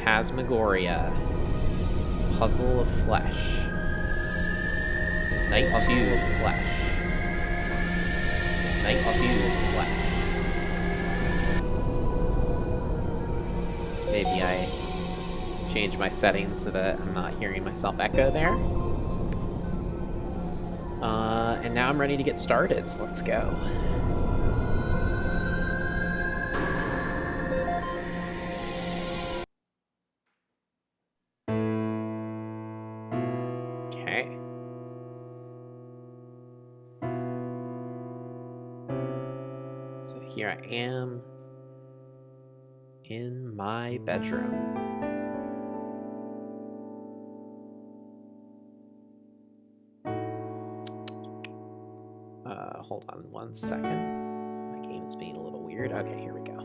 Phantasmagoria. Puzzle of Flesh. Night 2 of Flesh. Night 2 of Flesh. Maybe I change my settings so that I'm not hearing myself echo there. And now I'm ready to get started, so let's go. Okay. So here I am in my bedroom. Hold on 1 second. My game is being a little weird. Okay, here we go.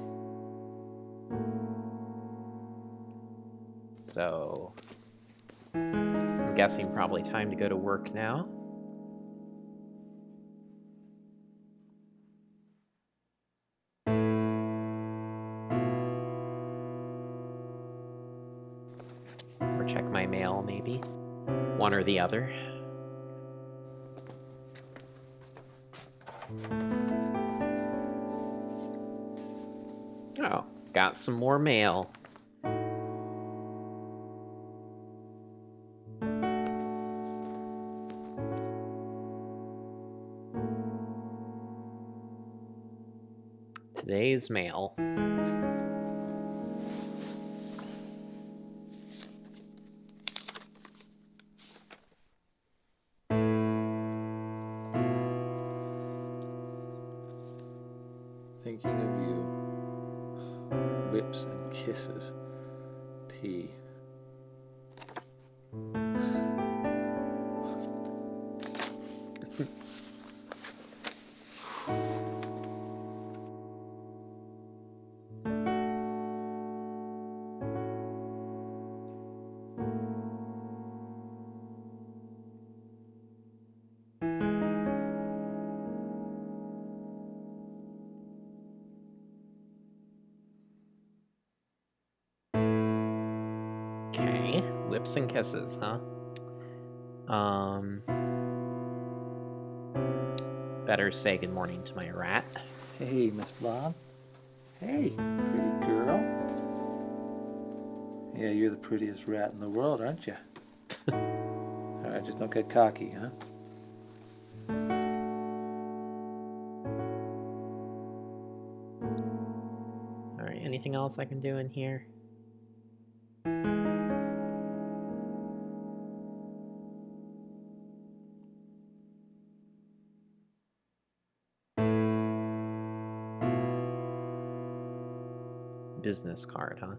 So, I'm guessing probably time to go to work now. Or check my mail, maybe. One or the other. Oh, got some more mail. Today's mail. Thinking of you. Whips and kisses. Tea. Okay, whips and kisses, huh? Better say good morning to my rat. Hey, Miss Blonde. Hey, pretty girl. Yeah, you're the prettiest rat in the world, aren't you? All right, just don't get cocky, huh? All right, anything else I can do in here? Business card, huh?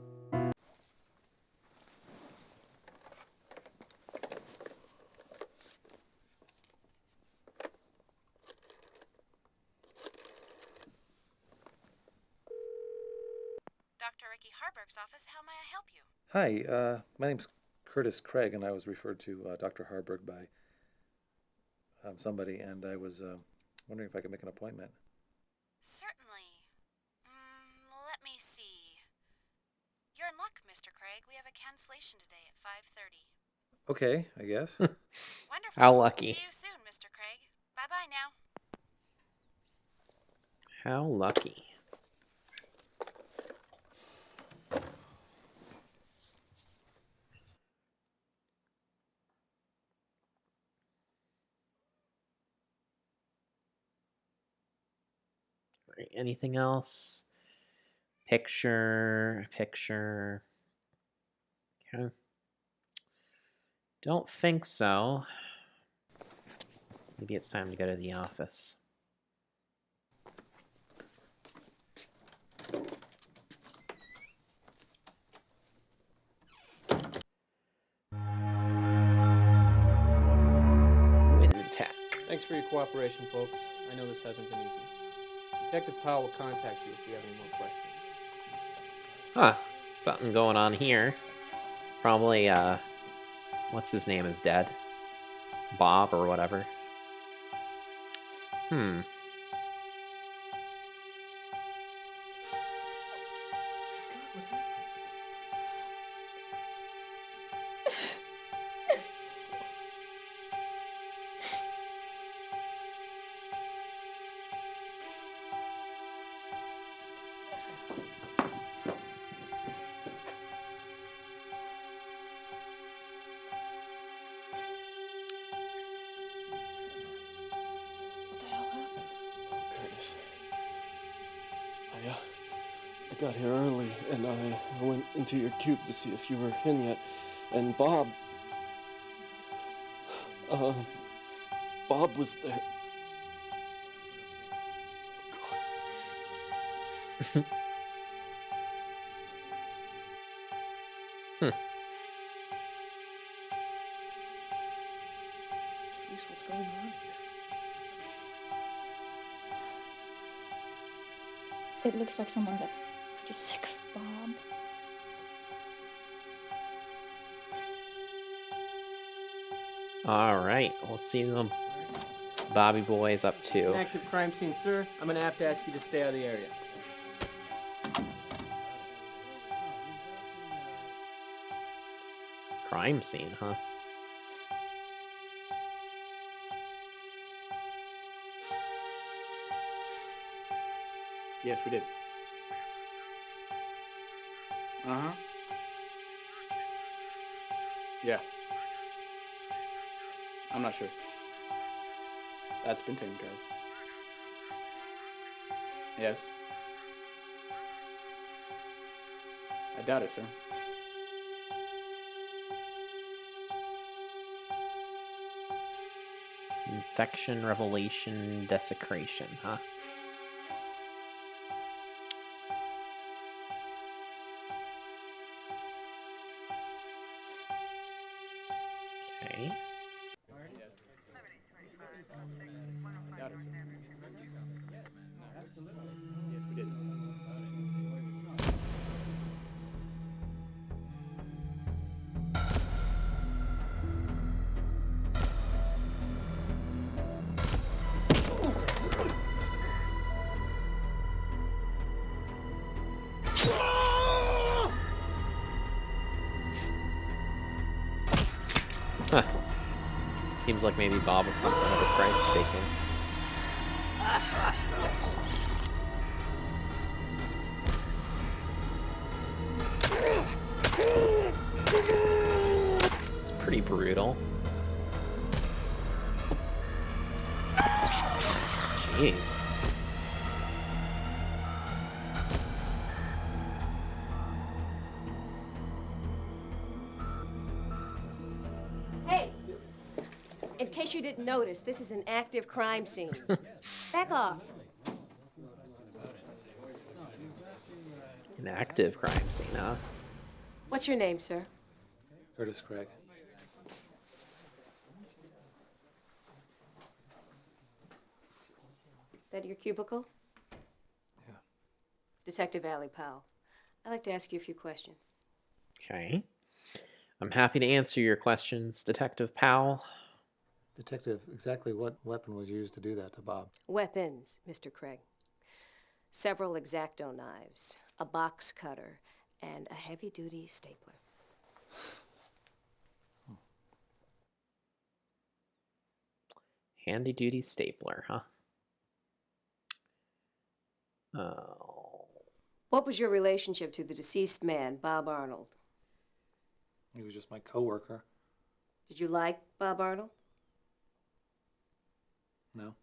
Dr. Ricky Harburg's office, how may I help you? Hi, my name's Curtis Craig, and I was referred to Dr. Harburg by somebody, and I was wondering if I could make an appointment. Certainly. Let me see. You're in luck, Mr. Craig. We have a cancellation today at 5:30. Okay, I guess. Wonderful. How lucky. See you soon, Mr. Craig. Bye-bye now. How lucky. Right, anything else? Picture. Okay. Don't think so. Maybe it's time to go to the office. Tech. Thanks for your cooperation, folks. I know this hasn't been easy. Detective Powell will contact you if you have any more questions. Huh. Something going on here. Probably, what's his name is dead? Bob or whatever. I got here early, and I went into your cube to see if you were in yet. And Bob was there. Jeez, what's going on here? It looks like someone got pretty sick of Bob. All right, let's see what Bobby Boy is up An to. active crime scene, sir. I'm gonna have to ask you to stay out of the area. Crime scene, huh? Yes, we did. Uh-huh. Yeah. I'm not sure. That's been taken care of. Yes. I doubt it, sir. Infection, revelation, desecration, huh? Okay. I doubt it, sir. Absolutely. Yes, we did. Huh. Seems like maybe Bob was something of a price taking. It's pretty brutal. Jeez. Hey! In case you didn't notice, this is an active crime scene. Back off. An active crime scene, huh? What's your name, sir? Curtis Craig. That your cubicle? Yeah. Detective Allie Powell. I'd like to ask you a few questions. Okay. I'm happy to answer your questions, Detective Powell. Detective, exactly what weapon was used to do that to Bob? Weapons, Mr. Craig. Several X-Acto knives, a box cutter, and a heavy-duty stapler. Handy duty stapler, huh? Oh. What was your relationship to the deceased man, Bob Arnold? He was just my coworker. Did you like Bob Arnold? No.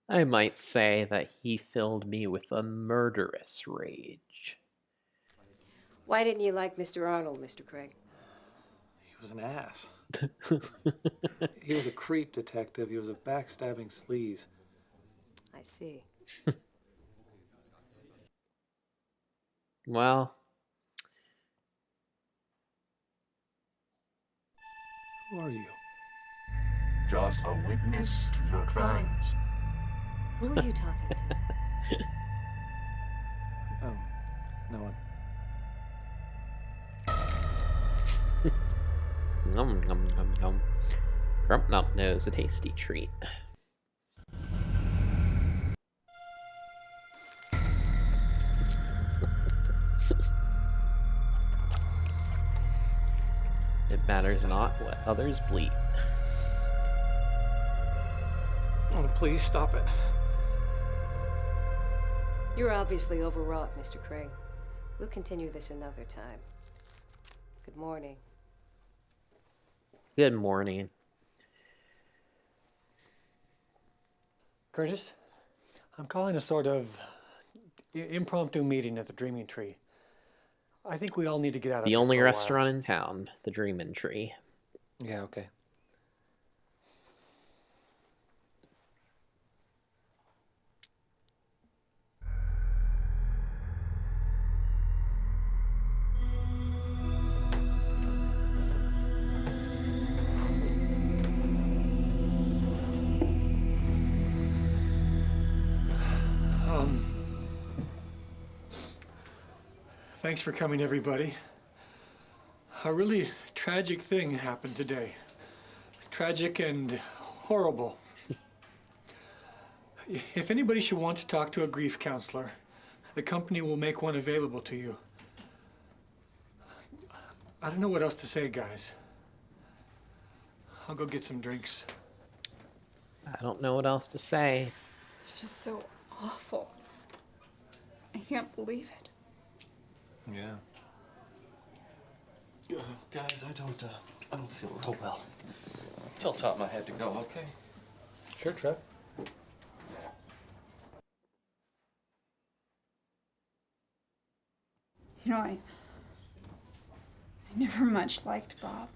I might say that he filled me with a murderous rage. Why didn't you like Mr. Arnold, Mr. Craig? He was an ass. He was a creep, Detective. He was a backstabbing sleaze. I see. Well, Who are you? Just a witness to your crimes. Who are you talking to? No one. Nom nom nom nom. Grump Nump knows a tasty treat. It matters not what others bleat. Oh, please stop it. You're obviously overwrought, Mr. Craig. We'll continue this another time. Good morning. Good morning. Curtis, I'm calling a sort of impromptu meeting at the Dreaming Tree. I think we all need to get out of The here only for a restaurant in town, the Dreamin' Tree. while. Yeah, okay. Thanks for coming, everybody. A really tragic thing happened today. Tragic and horrible. If anybody should want to talk to a grief counselor, the company will make one available to you. I don't know what else to say, guys. I'll go get some drinks. I don't know what else to say. It's just so awful. I can't believe it. Yeah. Guys, I don't feel real well. Tell Tom I had to go, okay? Sure, Trev. You know, I never much liked Bob.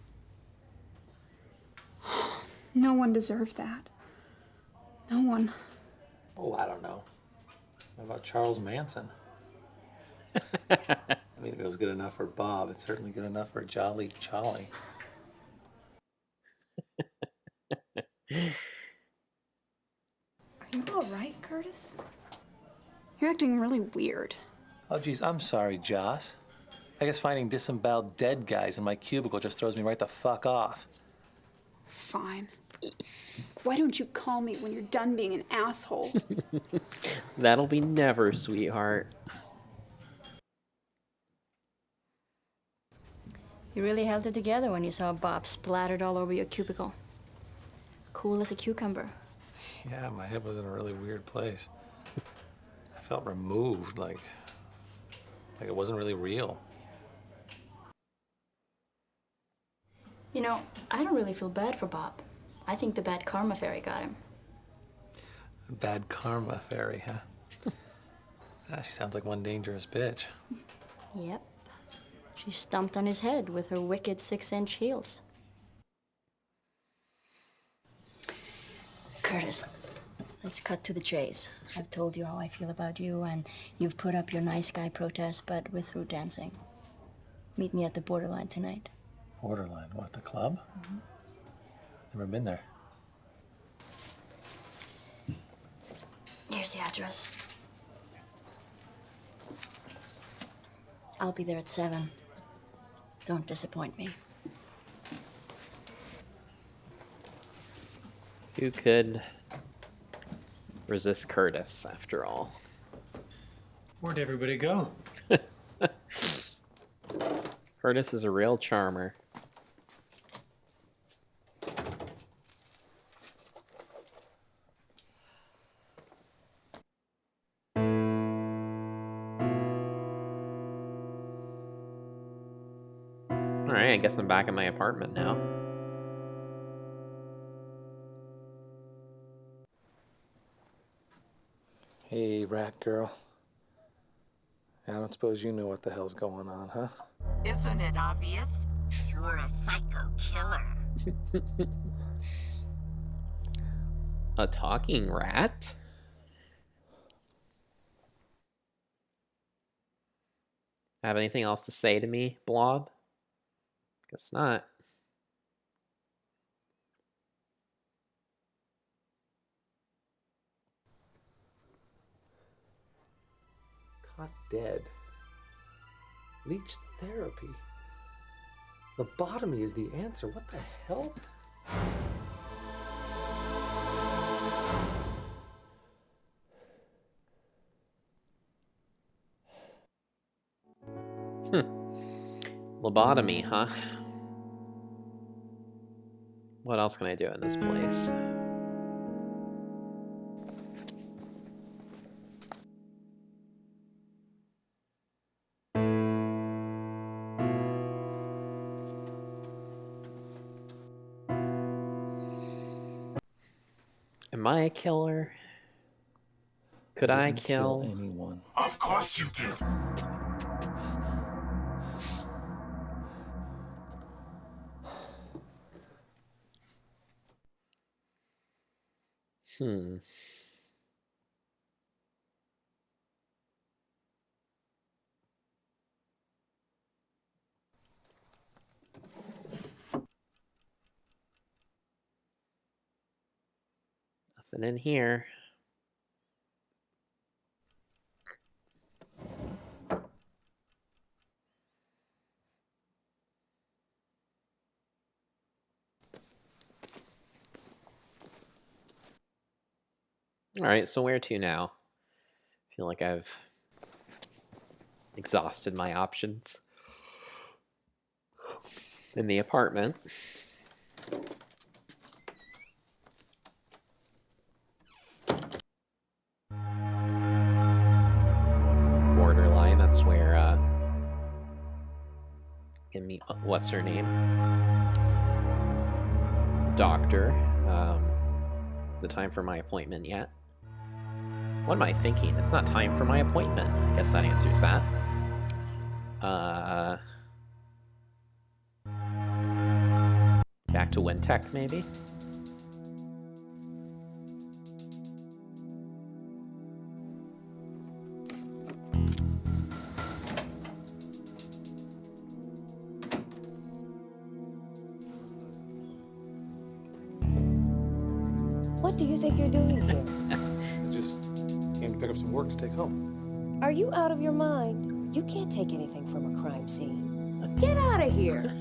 No one deserved that. No one. Oh, I don't know. What about Charles Manson? I mean, if it was good enough for Bob, it's certainly good enough for Jolly Charlie. Are you all right, Curtis? You're acting really weird. Oh, geez, I'm sorry, Joss. I guess finding disemboweled dead guys in my cubicle just throws me right the fuck off. Fine. Why don't you call me when you're done being an asshole? That'll be never, sweetheart. You really held it together when you saw Bob splattered all over your cubicle. Cool as a cucumber. Yeah, my head was in a really weird place. I felt removed, like it wasn't really real. You know, I don't really feel bad for Bob. I think the bad karma fairy got him. Bad karma fairy, huh? She sounds like one dangerous bitch. Yep. She stomped on his head with her wicked 6-inch heels. Curtis, let's cut to the chase. I've told you how I feel about you, and you've put up your nice guy protest, but we're through dancing. Meet me at the borderline tonight. Borderline, what, the club? Mm-hmm. Never been there. Here's the address. I'll be there at 7. Don't disappoint me. Who could resist Curtis, after all? Where'd everybody go? Curtis is a real charmer. Alright, I guess I'm back in my apartment now. Hey, rat girl. I don't suppose you know what the hell's going on, huh? Isn't it obvious? You're a psycho killer. A talking rat? Have anything else to say to me, Blob? Guess not. Caught dead. Leech therapy. Lobotomy is the answer. What the hell? Lobotomy, huh? What else can I do in this place? Am I a killer? Could I didn't kill anyone? Of course you did. Hmm. Nothing in here. Alright, so where to now? I feel like I've exhausted my options in the apartment. Borderline, that's where you can meet what's her name? Doctor. Is it time for my appointment yet? What am I thinking? It's not time for my appointment. I guess that answers that. Back to Wintech, maybe? What do you think you're doing here? I just came to pick up some work to take home. Are you out of your mind? You can't take anything from a crime scene. Get out of here!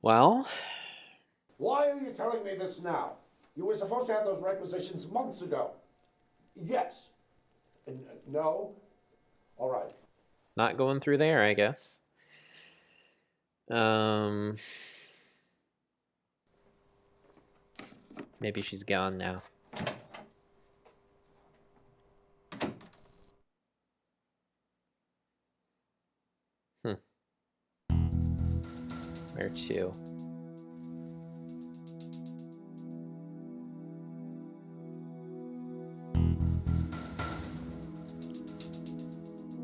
Well, Why are you telling me this now? You were supposed to have those requisitions months ago. Yes. No? All right. not going through there, I guess. Maybe she's gone now. Where to?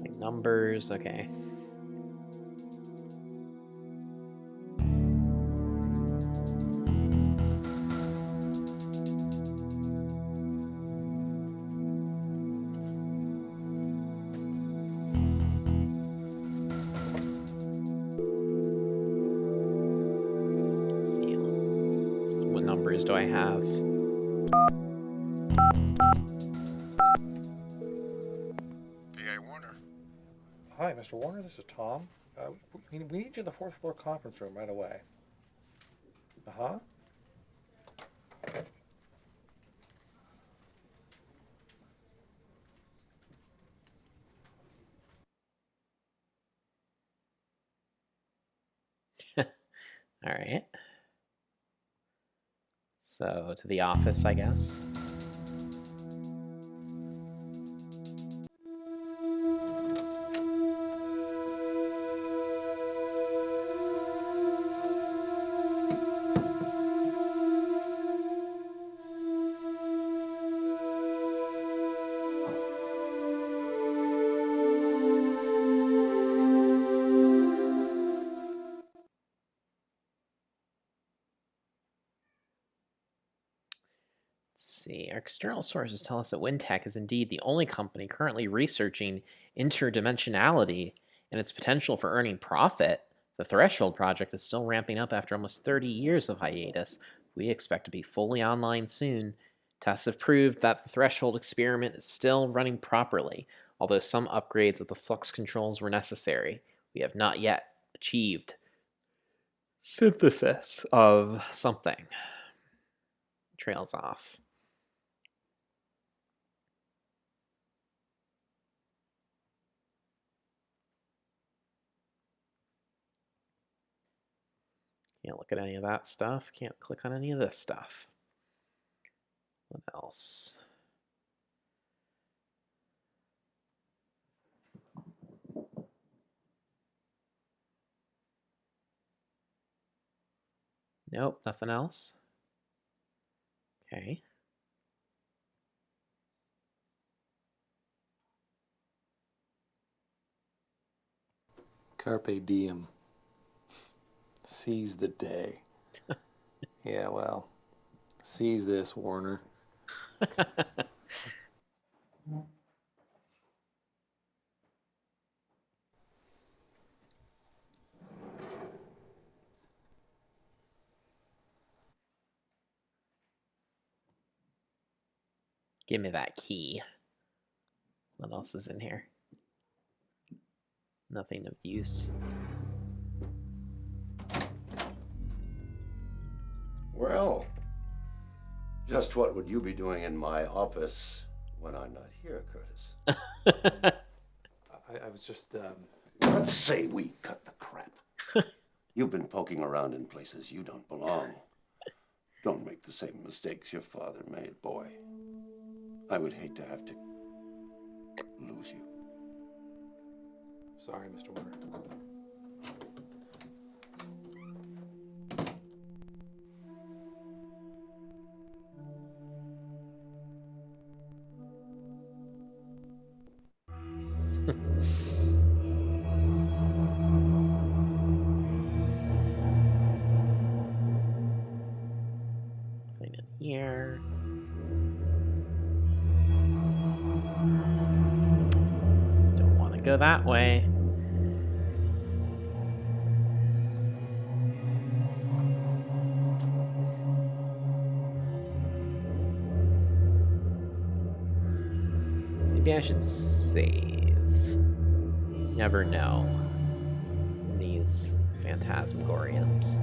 Like numbers, okay. Let's see. What numbers do I have? P.A. Warner. Hi, Mr. Warner. This is Tom. We need you in the fourth floor conference room right away. Uh-huh. All right. So to the office, I guess. Let's see. Our external sources tell us that Wintech is indeed the only company currently researching interdimensionality and its potential for earning profit. The Threshold project is still ramping up after almost 30 years of hiatus. We expect to be fully online soon. Tests have proved that the Threshold experiment is still running properly, although some upgrades of the flux controls were necessary. We have not yet achieved synthesis of something. Trails off. Can't look at any of that stuff. Can't click on any of this stuff. What else? Nope, nothing else. Okay. Carpe diem. Seize the day. Yeah, well, seize this, Warner. Give me that key. What else is in here? Nothing of use. Well, just what would you be doing in my office when I'm not here, Curtis? I was just, Let's say we cut the crap. You've been poking around in places you don't belong. Don't make the same mistakes your father made, boy. I would hate to have to lose you. Sorry, Mr. Warner. Nothing in here. Don't want to go that way. Maybe I should save. Never know in these Phantasmagoriums.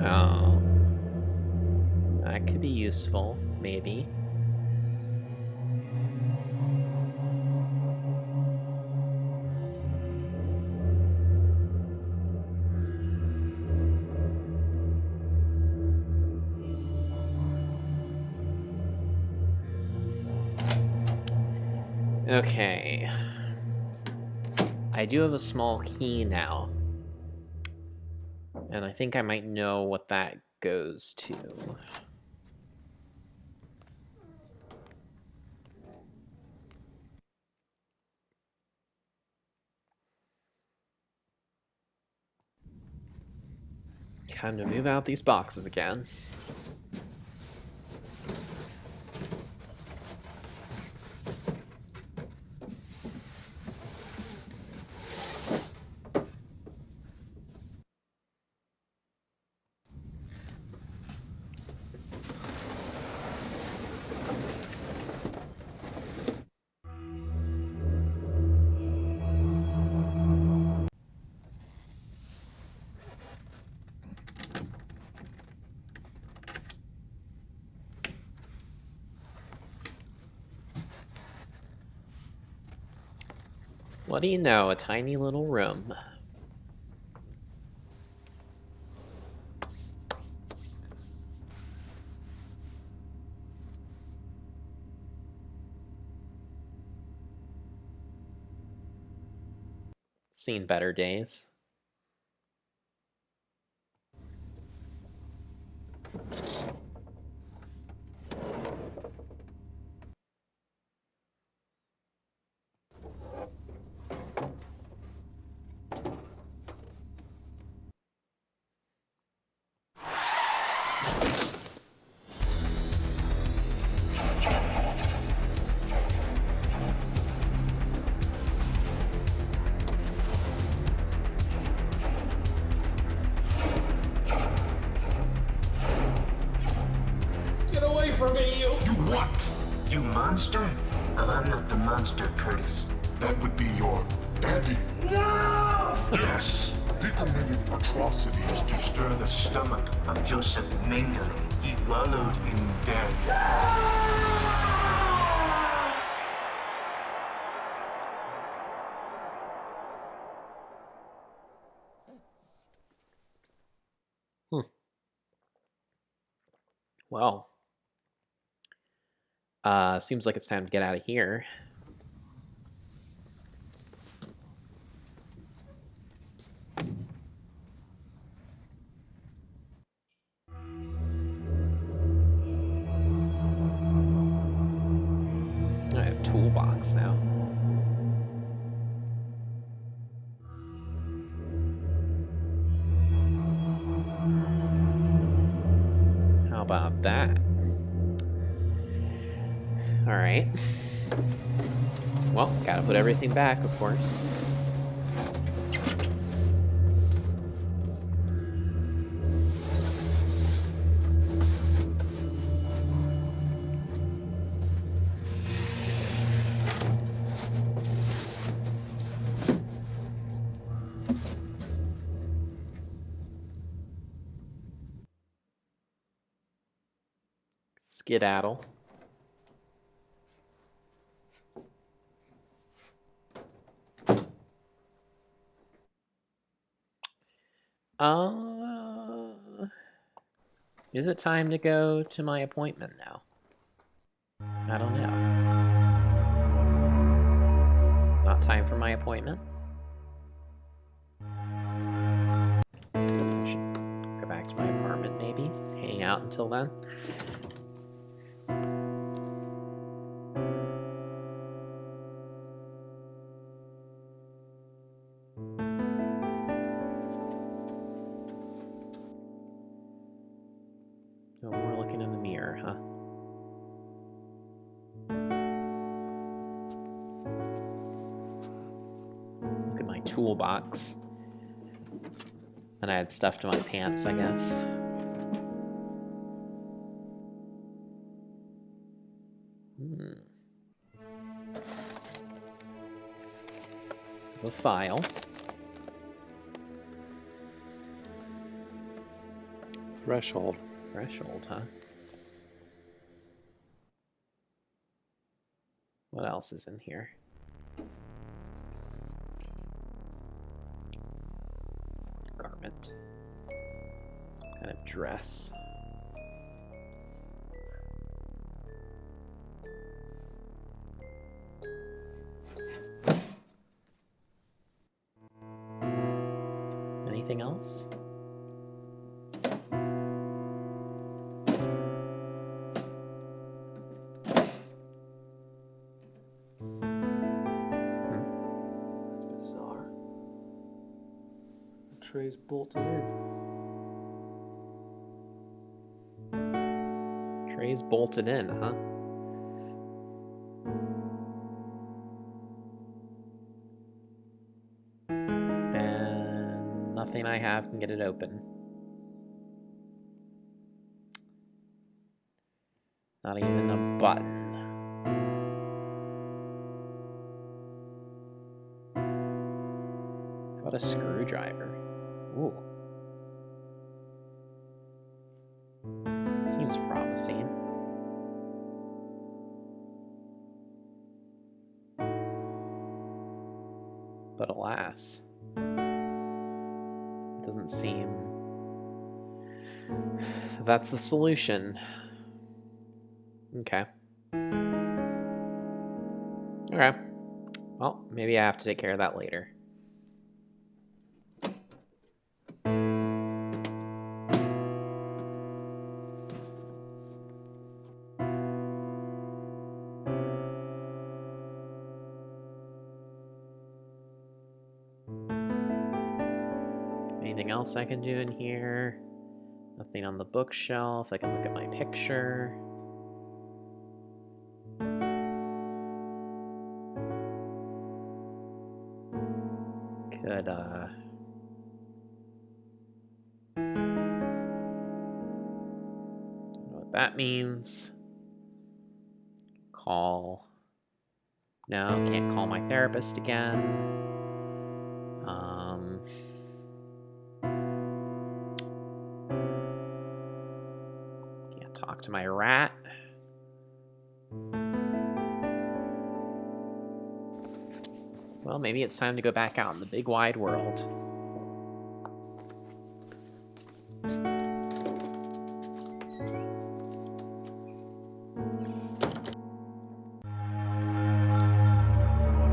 Oh. That could be useful, maybe. Okay. I do have a small key now. And I think I might know what that goes to. Time to move out these boxes again. What do you know? A tiny little room. Seen better days. Get away from me, you what? You monster? I'm not the monster, Curtis. That would be your daddy. No! Yes! He committed atrocities to stir the Stomach of Joseph Mengele. He wallowed in death. Well, seems like it's time to get out of here. I have a toolbox now. How about that? All right. Well, gotta put everything back, of course. Skedaddle. Is it time to go to my appointment now? I don't know. Not time for my appointment? Guess I should go back to my apartment, maybe? Hang out until then? No more looking in the mirror, huh? Look at my toolbox. And I had stuff to my pants, I guess. A file. Threshold. Threshold, huh? What else is in here? Garment. Some kind of dress. Anything else? That's bizarre. The tray's bolted in. Tray's bolted in, huh? And nothing I have can get it open. Not even a button. How about a screwdriver? Ooh. Seems promising. But alas, it doesn't seem that's the solution. Okay. Okay. Well, maybe I have to take care of that later. Anything else I can do in here? Nothing on the bookshelf. I can look at my picture. Could, don't know what that means. Call No, can't call my therapist again. Can't talk to my rat. Well, maybe it's time to go back out in the big wide world.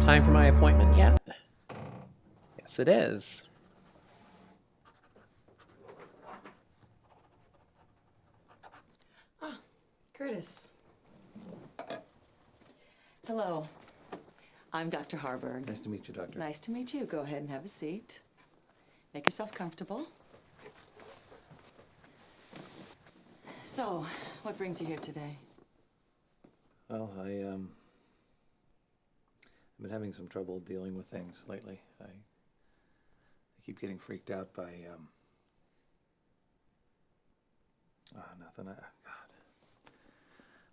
Time for my appointment yet? Yes, it is. Ah, Curtis. Hello. I'm Dr. Harburg. Nice to meet you, Doctor. Nice to meet you. Go ahead and have a seat. Make yourself comfortable. So, what brings you here today? Well, I've been having some trouble dealing with things lately. I keep getting freaked out by, nothing. God.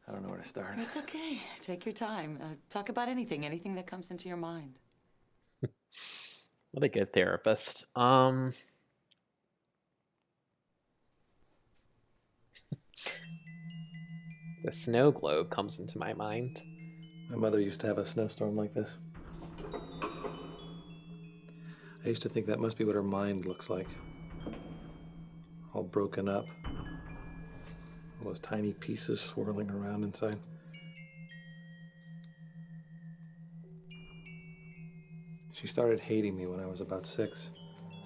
I don't know where to start. It's okay. Take your time. Talk about anything that comes into your mind. What a good therapist. The snow globe comes into my mind. My mother used to have a snowstorm like this. I used to think that must be what her mind looks like. All broken up. All those tiny pieces swirling around inside. She started hating me when I was about 6.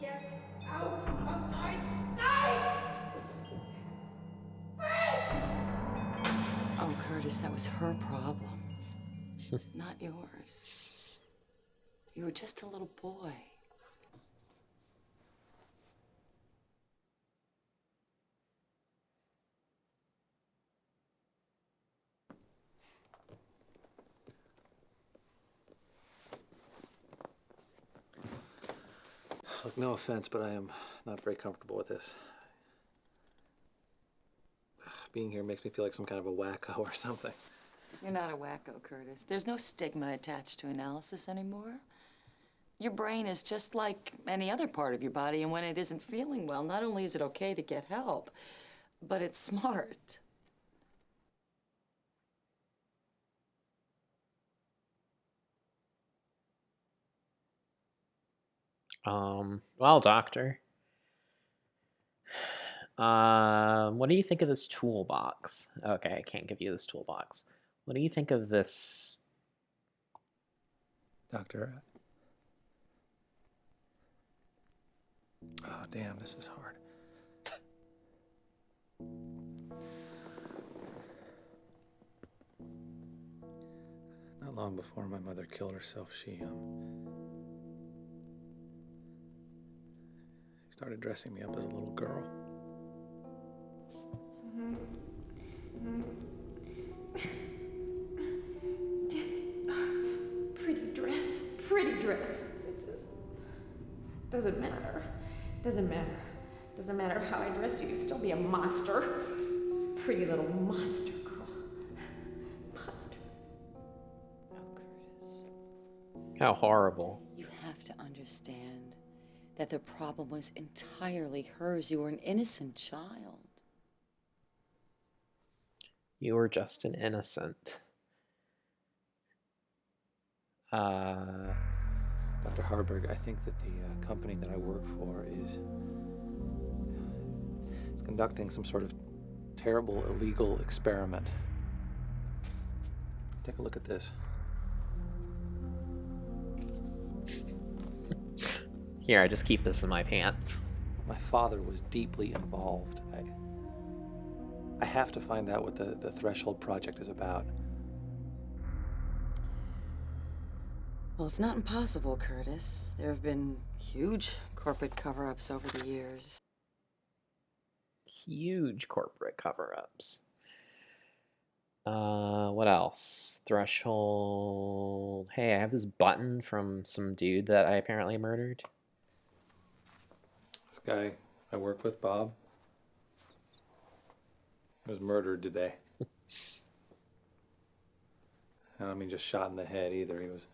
Get out of my sight! Oh, Curtis, that was her problem. Not yours. You were just a little boy. Look, no offense, but I am not very comfortable with this. Being here makes me feel like some kind of a wacko or something. You're not a wacko, Curtis. There's no stigma attached to analysis anymore. Your brain is just like any other part of your body, and when it isn't feeling well, not only is it okay to get help, but it's smart. Well, doctor. What do you think of this toolbox? Okay, I can't give you this toolbox. What do you think of this? Doctor. Oh, damn, this is hard. Not long before my mother killed herself, she started dressing me up as a little girl. Pretty dress. It just doesn't matter. Doesn't matter. Doesn't matter how I dress you, you'd still be a monster. Pretty little monster girl. Monster. Oh, Curtis. How horrible. You have to understand that the problem was entirely hers. You were an innocent child. You were just an innocent. Dr. Harburg, I think that the company that I work for is conducting some sort of terrible illegal experiment. Take a look at this. Here, I just keep this in my pants. My father was deeply involved. I have to find out what the Threshold Project is about. Well, it's not impossible, Curtis. There have been huge corporate cover-ups over the years. Huge corporate cover-ups. What else? Threshold. Hey, I have this button from some dude that I apparently murdered. This guy I work with, Bob, was murdered today. I don't mean just shot in the head either. He was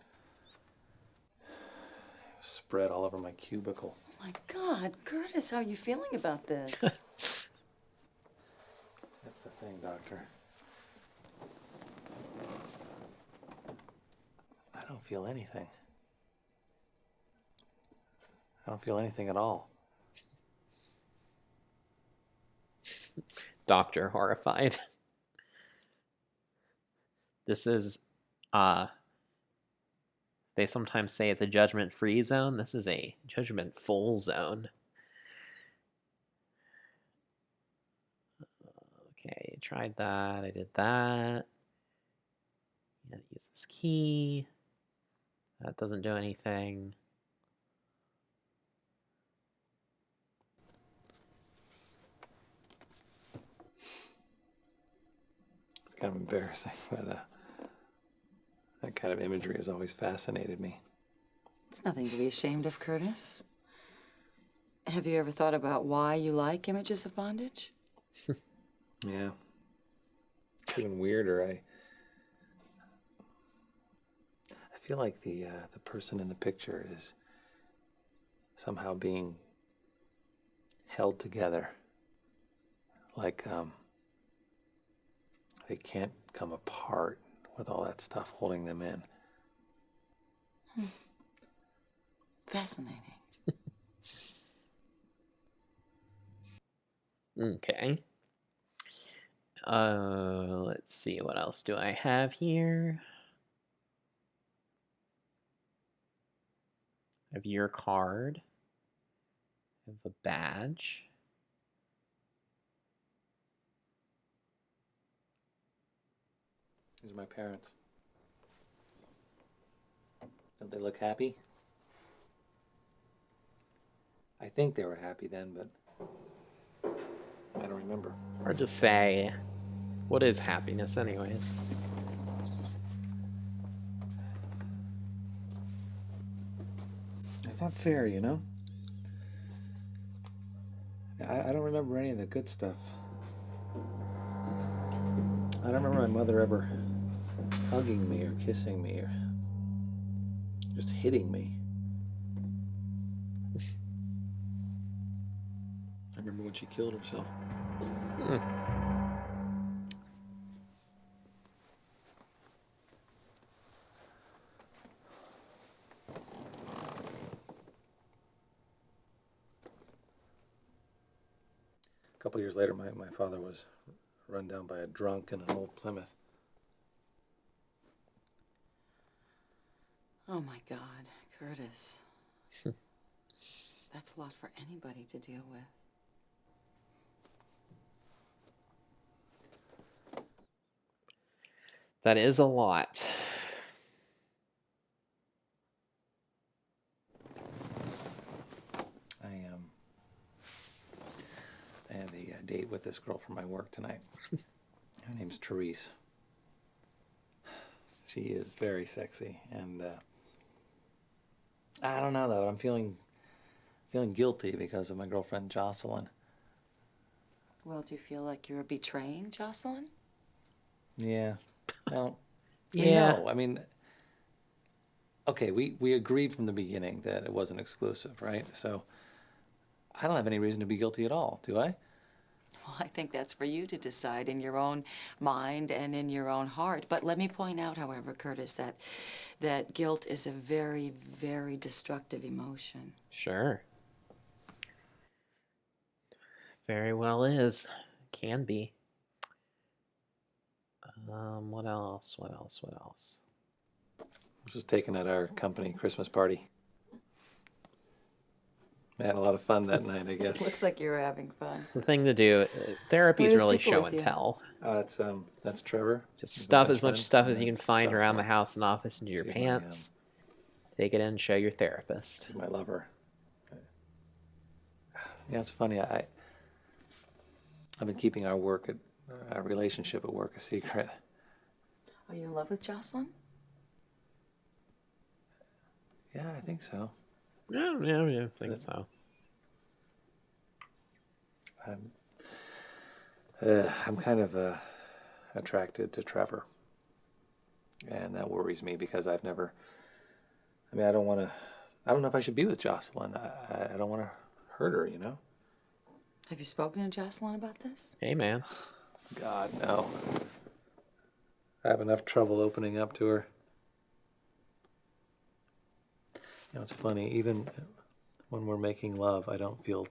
spread all over my cubicle. Oh my God, Curtis, how are you feeling about this? That's the thing, Doctor. I don't feel anything. I don't feel anything at all. Doctor horrified. This is, they sometimes say it's a judgment-free zone. This is a judgment-full zone. Okay, tried that. I did that. Yeah, use this key. That doesn't do anything. It's kind of embarrassing, but that kind of imagery has always fascinated me. It's nothing to be ashamed of, Curtis. Have you ever thought about why you like images of bondage? Yeah. It's even weirder. I feel like the person in the picture is somehow being held together. Like they can't come apart with all that stuff holding them in. Fascinating. Okay. Let's see, what else do I have here? I have your card. I have a badge. These are my parents. Don't they look happy? I think they were happy then, but I don't remember. Hard to say. What is happiness, anyways? It's not fair, you know? I don't remember any of the good stuff. I don't remember my mother ever hugging me or kissing me or just hitting me. I remember when she killed herself. A couple years later, my father was run down by a drunk in an old Plymouth. Oh my God, Curtis. That's a lot for anybody to deal with. That is a lot. I have a date with this girl from my work tonight. Her name's Therese. She is very sexy, and I don't know though. I'm feeling guilty because of my girlfriend Jocelyn. Well, do you feel like you're betraying Jocelyn? Yeah. Well, Yeah. No, I mean, okay, we agreed from the beginning that it wasn't exclusive, right? So I don't have any reason to be guilty at all, do I? Well, I think that's for you to decide in your own mind and in your own heart. But let me point out, however, Curtis, that guilt is a very, very destructive emotion. Sure. Very well is. Can be. What else? What else? What else? This was taken at our company Christmas party. I had a lot of fun that night, I guess. Looks like you were having fun. The thing to do, therapy is Where's really people show with and you? tell. That's Trevor. Just He's my stuff best as much friend, stuff and as you can that's find around the Jocelyn. house and office into your She's my, pants. Take it in, show your therapist. She's my lover. Yeah, it's funny. I've been keeping our relationship at work a secret. Are you in love with Jocelyn? Yeah, I think so. Yeah, I think so. I'm kind of attracted to Trevor. And that worries me because I don't know if I should be with Jocelyn. I don't want to hurt her, you know? Have you spoken to Jocelyn about this? Hey, man. God, no. I have enough trouble opening up to her. You know, it's funny, even when we're making love, I don't feel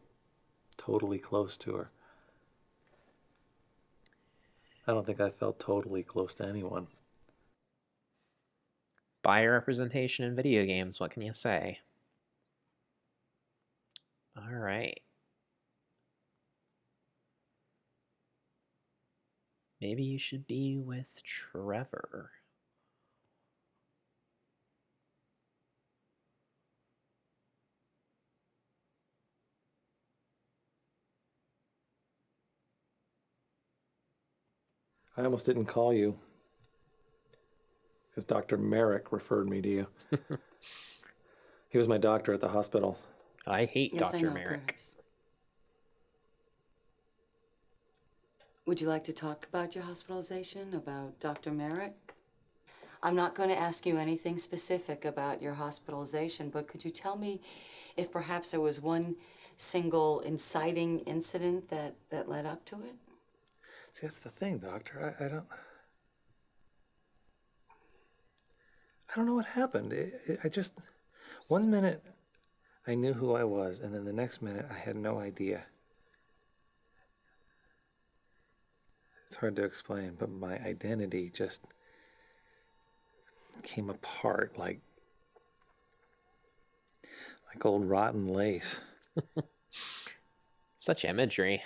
totally close to her. I don't think I felt totally close to anyone. Bi-representation in video games, what can you say? All right. Maybe you should be with Trevor. I almost didn't call you because Dr. Merrick referred me to you. He was my doctor at the hospital. I hate Yes, Dr. I know, Merrick. Curtis. Would you like to talk about your hospitalization, about Dr. Merrick? I'm not going to ask you anything specific about your hospitalization, but could you tell me if perhaps there was one single inciting incident that led up to it? See, that's the thing, doctor. I don't know what happened. I just, one minute I knew who I was, and then the next minute I had no idea. It's hard to explain, but my identity just came apart like old rotten lace. Such imagery.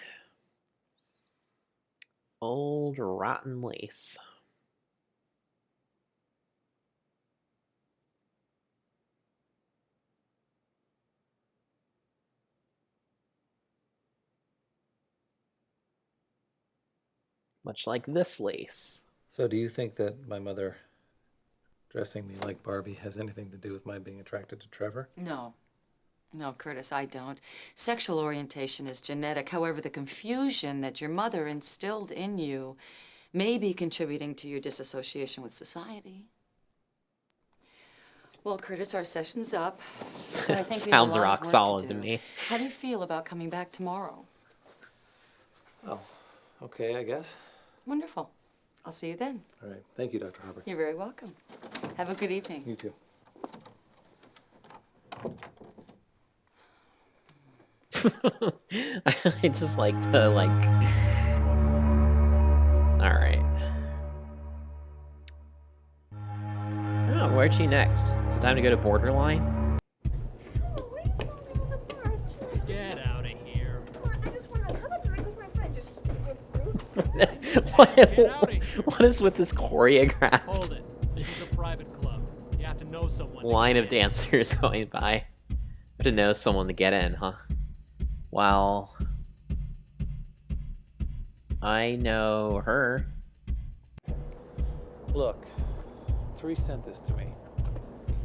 Old rotten lace. Much like this lace. So do you think that my mother dressing me like Barbie has anything to do with my being attracted to Trevor? No. No, Curtis, I don't. Sexual orientation is genetic. However, the confusion that your mother instilled in you may be contributing to your disassociation with society. Well, Curtis, our session's up. And I think we have a Sounds lot of rock work solid to do. me. How do you feel about coming back tomorrow? Oh, okay, I guess. Wonderful. I'll see you then. All right. Thank you, Dr. Harper. You're very welcome. Have a good evening. You too. I just like the, like... Alright. Oh, where'd she next? Is it time to go to Borderline? Get out of here. What is with this choreographed Hold it. This is a private club. You have to know someone. line of dancers going by? Have to know someone to get in, huh? Well, I know her. Look, Therese sent this to me.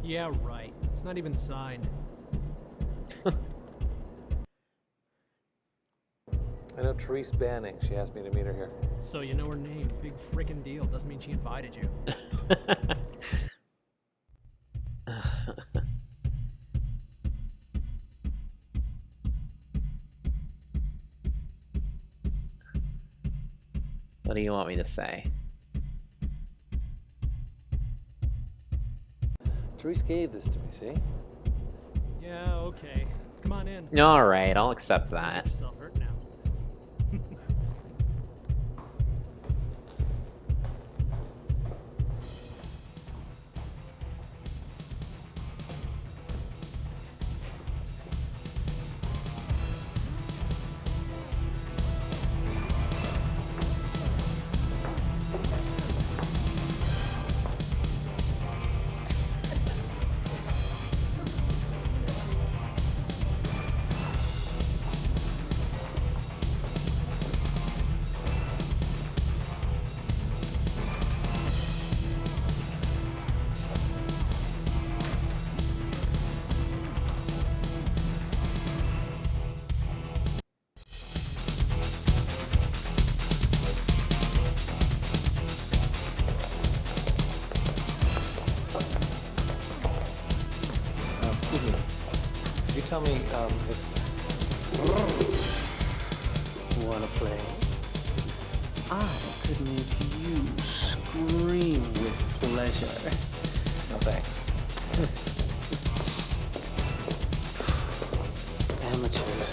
Yeah, right. It's not even signed. I know Therese Banning. She asked me to meet her here. So you know her name. Big frickin' deal. Doesn't mean she invited you. What do you want me to say? Therese gave this to me, see? Yeah, okay. Come on in. Alright, I'll accept that. Get yourself hurt now. tell me if... Wanna play? I could make you scream with pleasure. No thanks. Amateurs.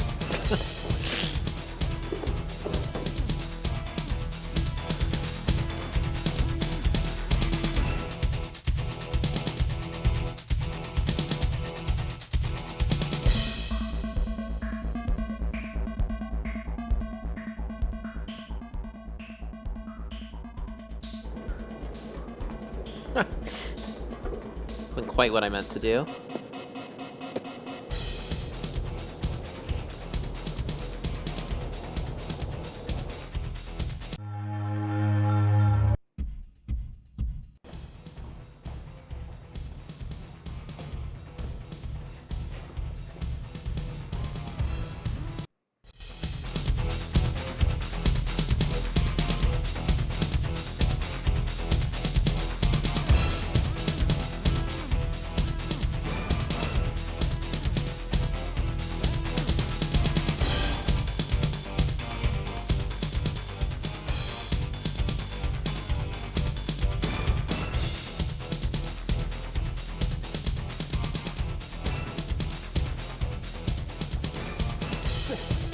Isn't quite what I meant to do.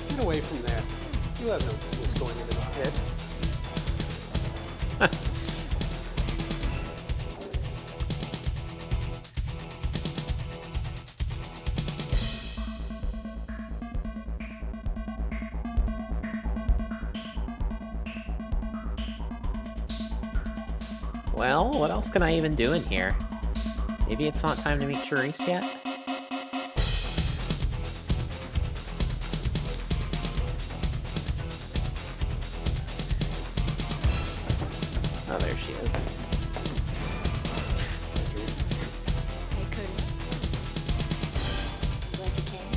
Get away from there. You have no business going into the pit. Well, what else can I even do in here? Maybe it's not time to meet Charisse yet? Oh, there she is. Hey, Curtis. Glad you came.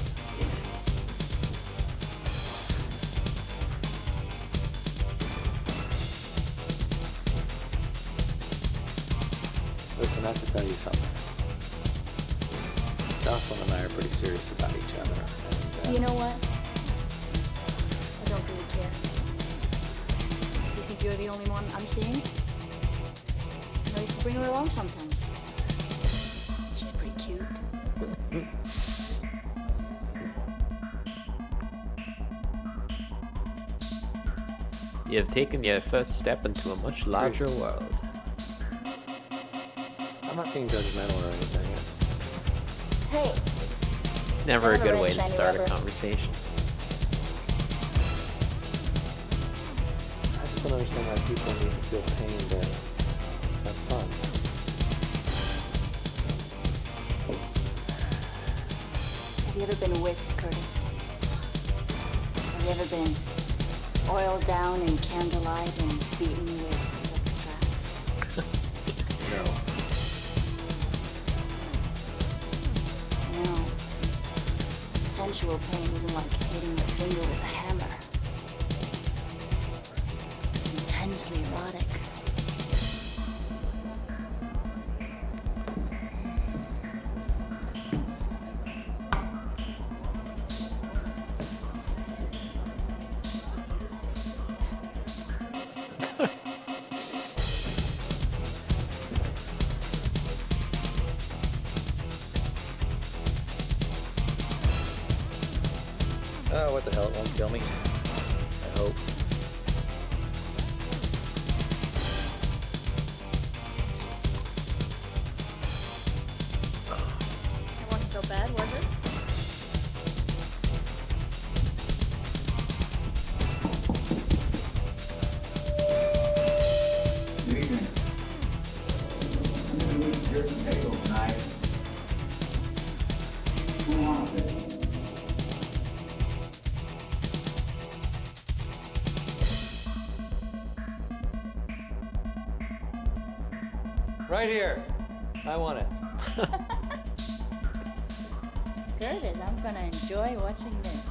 Listen, I have to tell you something. Jocelyn and I are pretty serious about each other. And, You know what? I don't really care. Do you think you're the only one I'm seeing? I used to bring her along sometimes. She's pretty cute. You have taken your first step into a much larger world. I'm not being judgmental or anything. Hey. Never a Another good way red to shiny start a rubber. conversation. I just don't understand why people need to feel pain to have fun. Have you ever been whipped, Curtis? Have you ever been oiled down in candlelight and beaten with silk straps? No. No. Sensual pain isn't like hitting your finger with a hammer. It's intensely erotic. Oh, what the hell, it won't kill me. I hope. It wasn't so bad, was it? Right here. I want it. Curtis, I'm gonna enjoy watching this.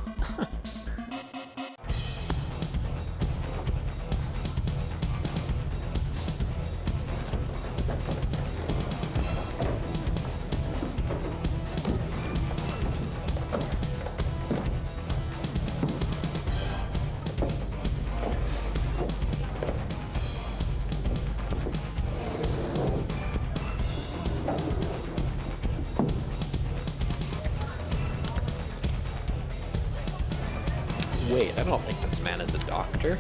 Wait, I don't think this man is a doctor.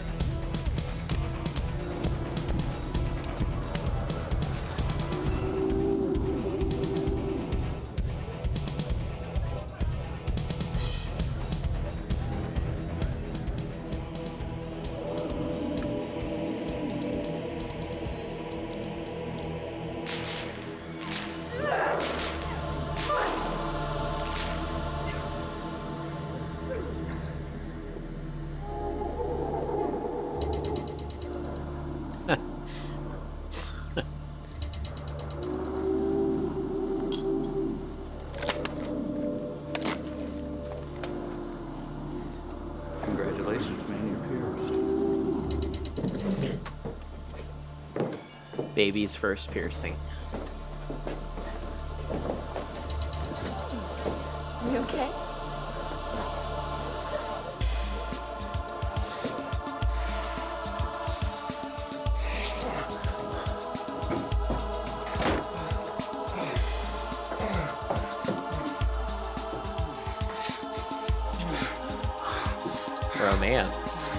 Congratulations, man, you're pierced. Baby's first piercing. You okay? Romance.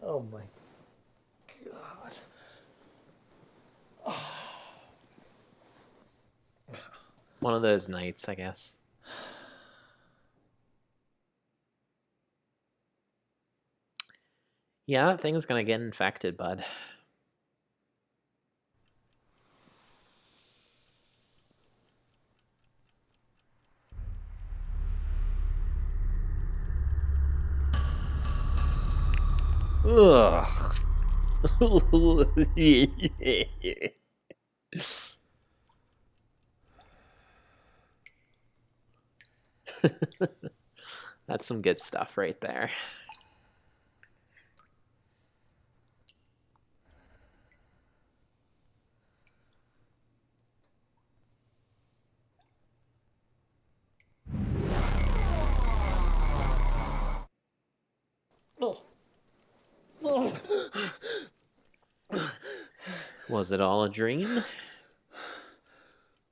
Oh my God. One of those nights, I guess. Yeah, that thing's gonna get infected, bud. Ugh. That's some good stuff right there. Was it all a dream? Is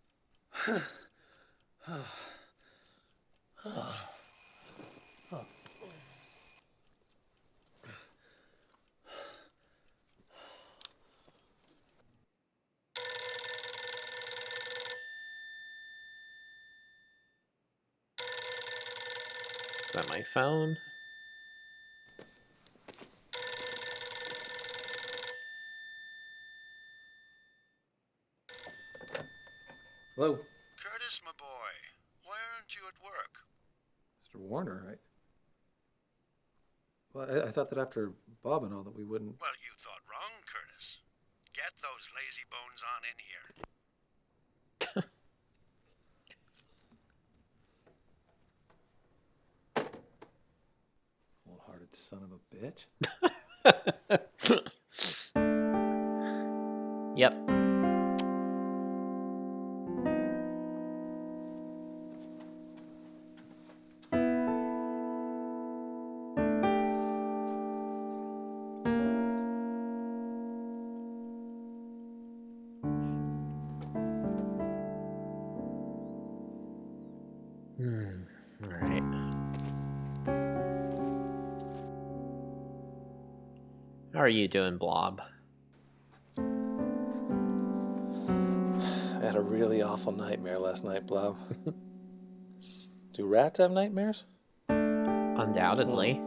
that my phone? Hello, Curtis, my boy, why aren't you at work? Mr. Warner, right? Well, I thought that after Bob and all that we wouldn't. Well, you thought wrong, Curtis. Get those lazy bones on in here. Cold-hearted son of a bitch. Yep. All right. How are you doing, Blob? I had a really awful nightmare last night, Blob. Do rats have nightmares? Undoubtedly.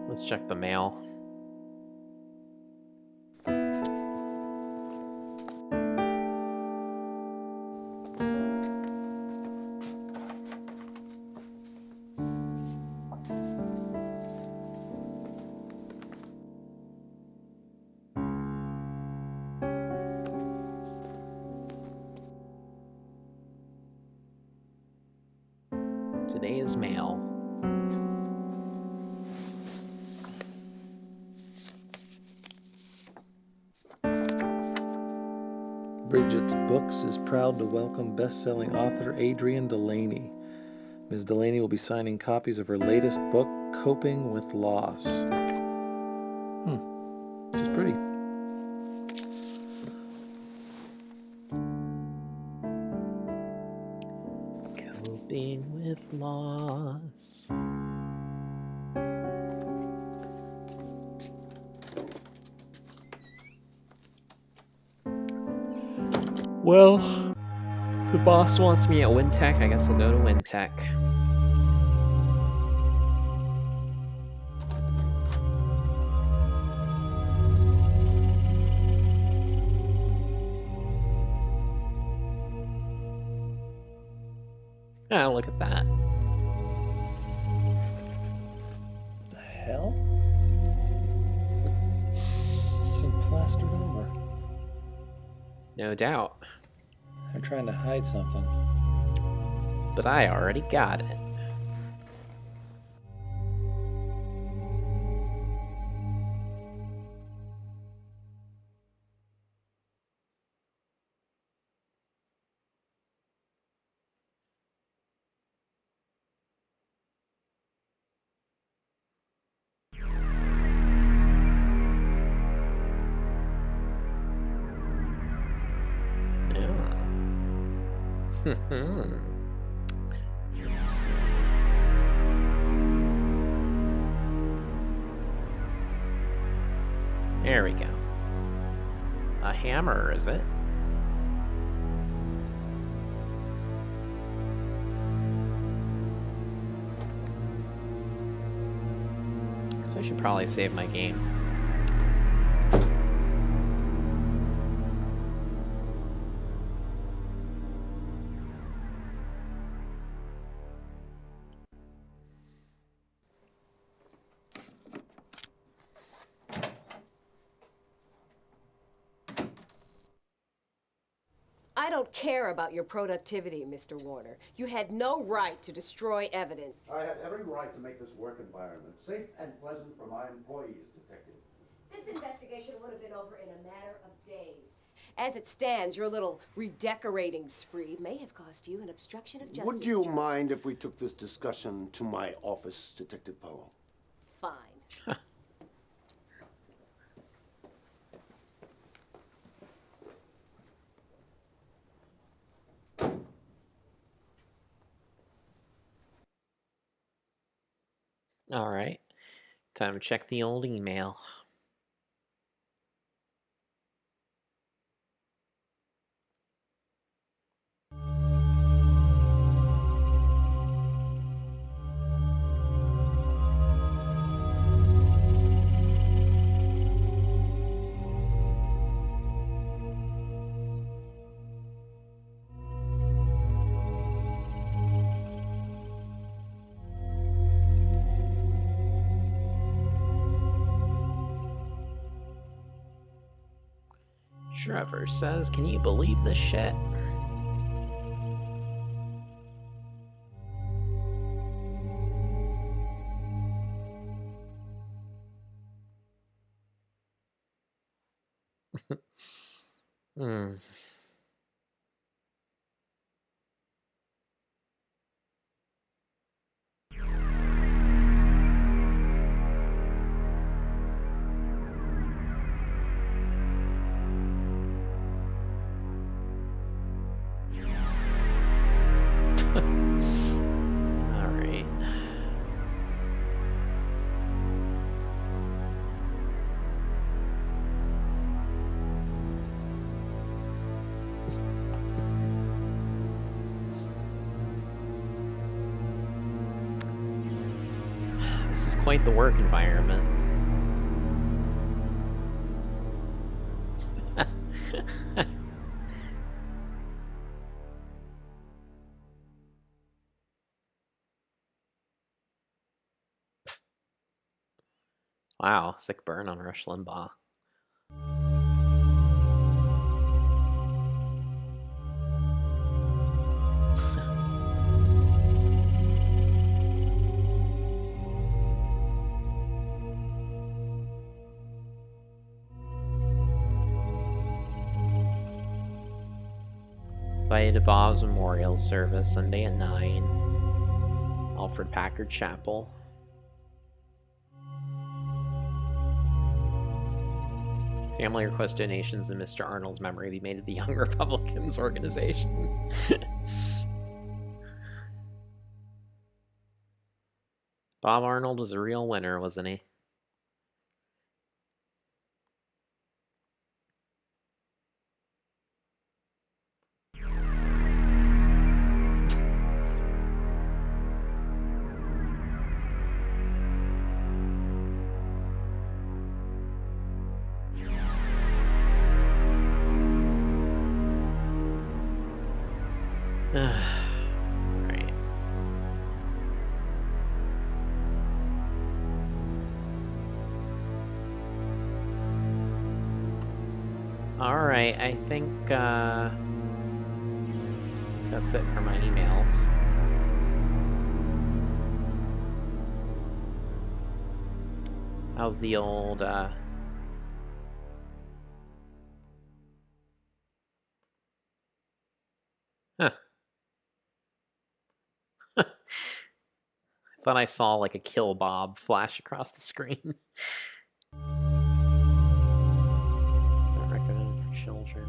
Let's check the mail. Today's mail. Bridget's Books is proud to welcome best-selling author Adrienne Delaney. Ms. Delaney will be signing copies of her latest book, Coping with Loss. She's pretty. Coping with loss. Well, the boss wants me at Wintech. I guess I'll go to Wintech. Ah, look at that. What the hell? It's been plastered over. No doubt. They're trying to hide something. But I already got it. Let's see. There we go. A hammer, is it? So I should probably save my game. I don't care about your productivity, Mr. Warner. You had no right to destroy evidence. I had every right to make this work environment safe and pleasant for my employees, Detective. This investigation would have been over in a matter of days. As it stands, your little redecorating spree may have cost you an obstruction of justice. Would you mind if we took this discussion to my office, Detective Powell? Fine. All right. Time to check the old email. Trevor says, can you believe this shit? Hmm. All right. This is quite the work environment. Wow, sick burn on Rush Limbaugh. Invited to Bob's memorial service Sunday at 9. Alfred Packard Chapel. Family request donations in Mr. Arnold's memory be made to the Young Republicans organization. Bob Arnold was a real winner, wasn't he? Right. Alright, I think that's it for my emails. How's the old Huh. I thought I saw like a kill Bob flash across the screen. Not recommended for children.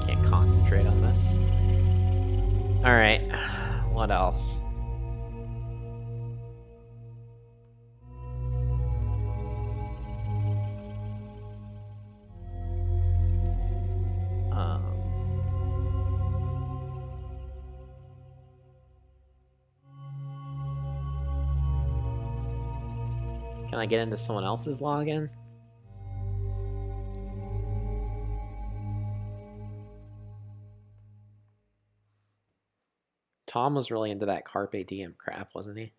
Can't concentrate on this. Alright, what else? Can I get into someone else's login? Tom was really into that Carpe Diem crap, wasn't he?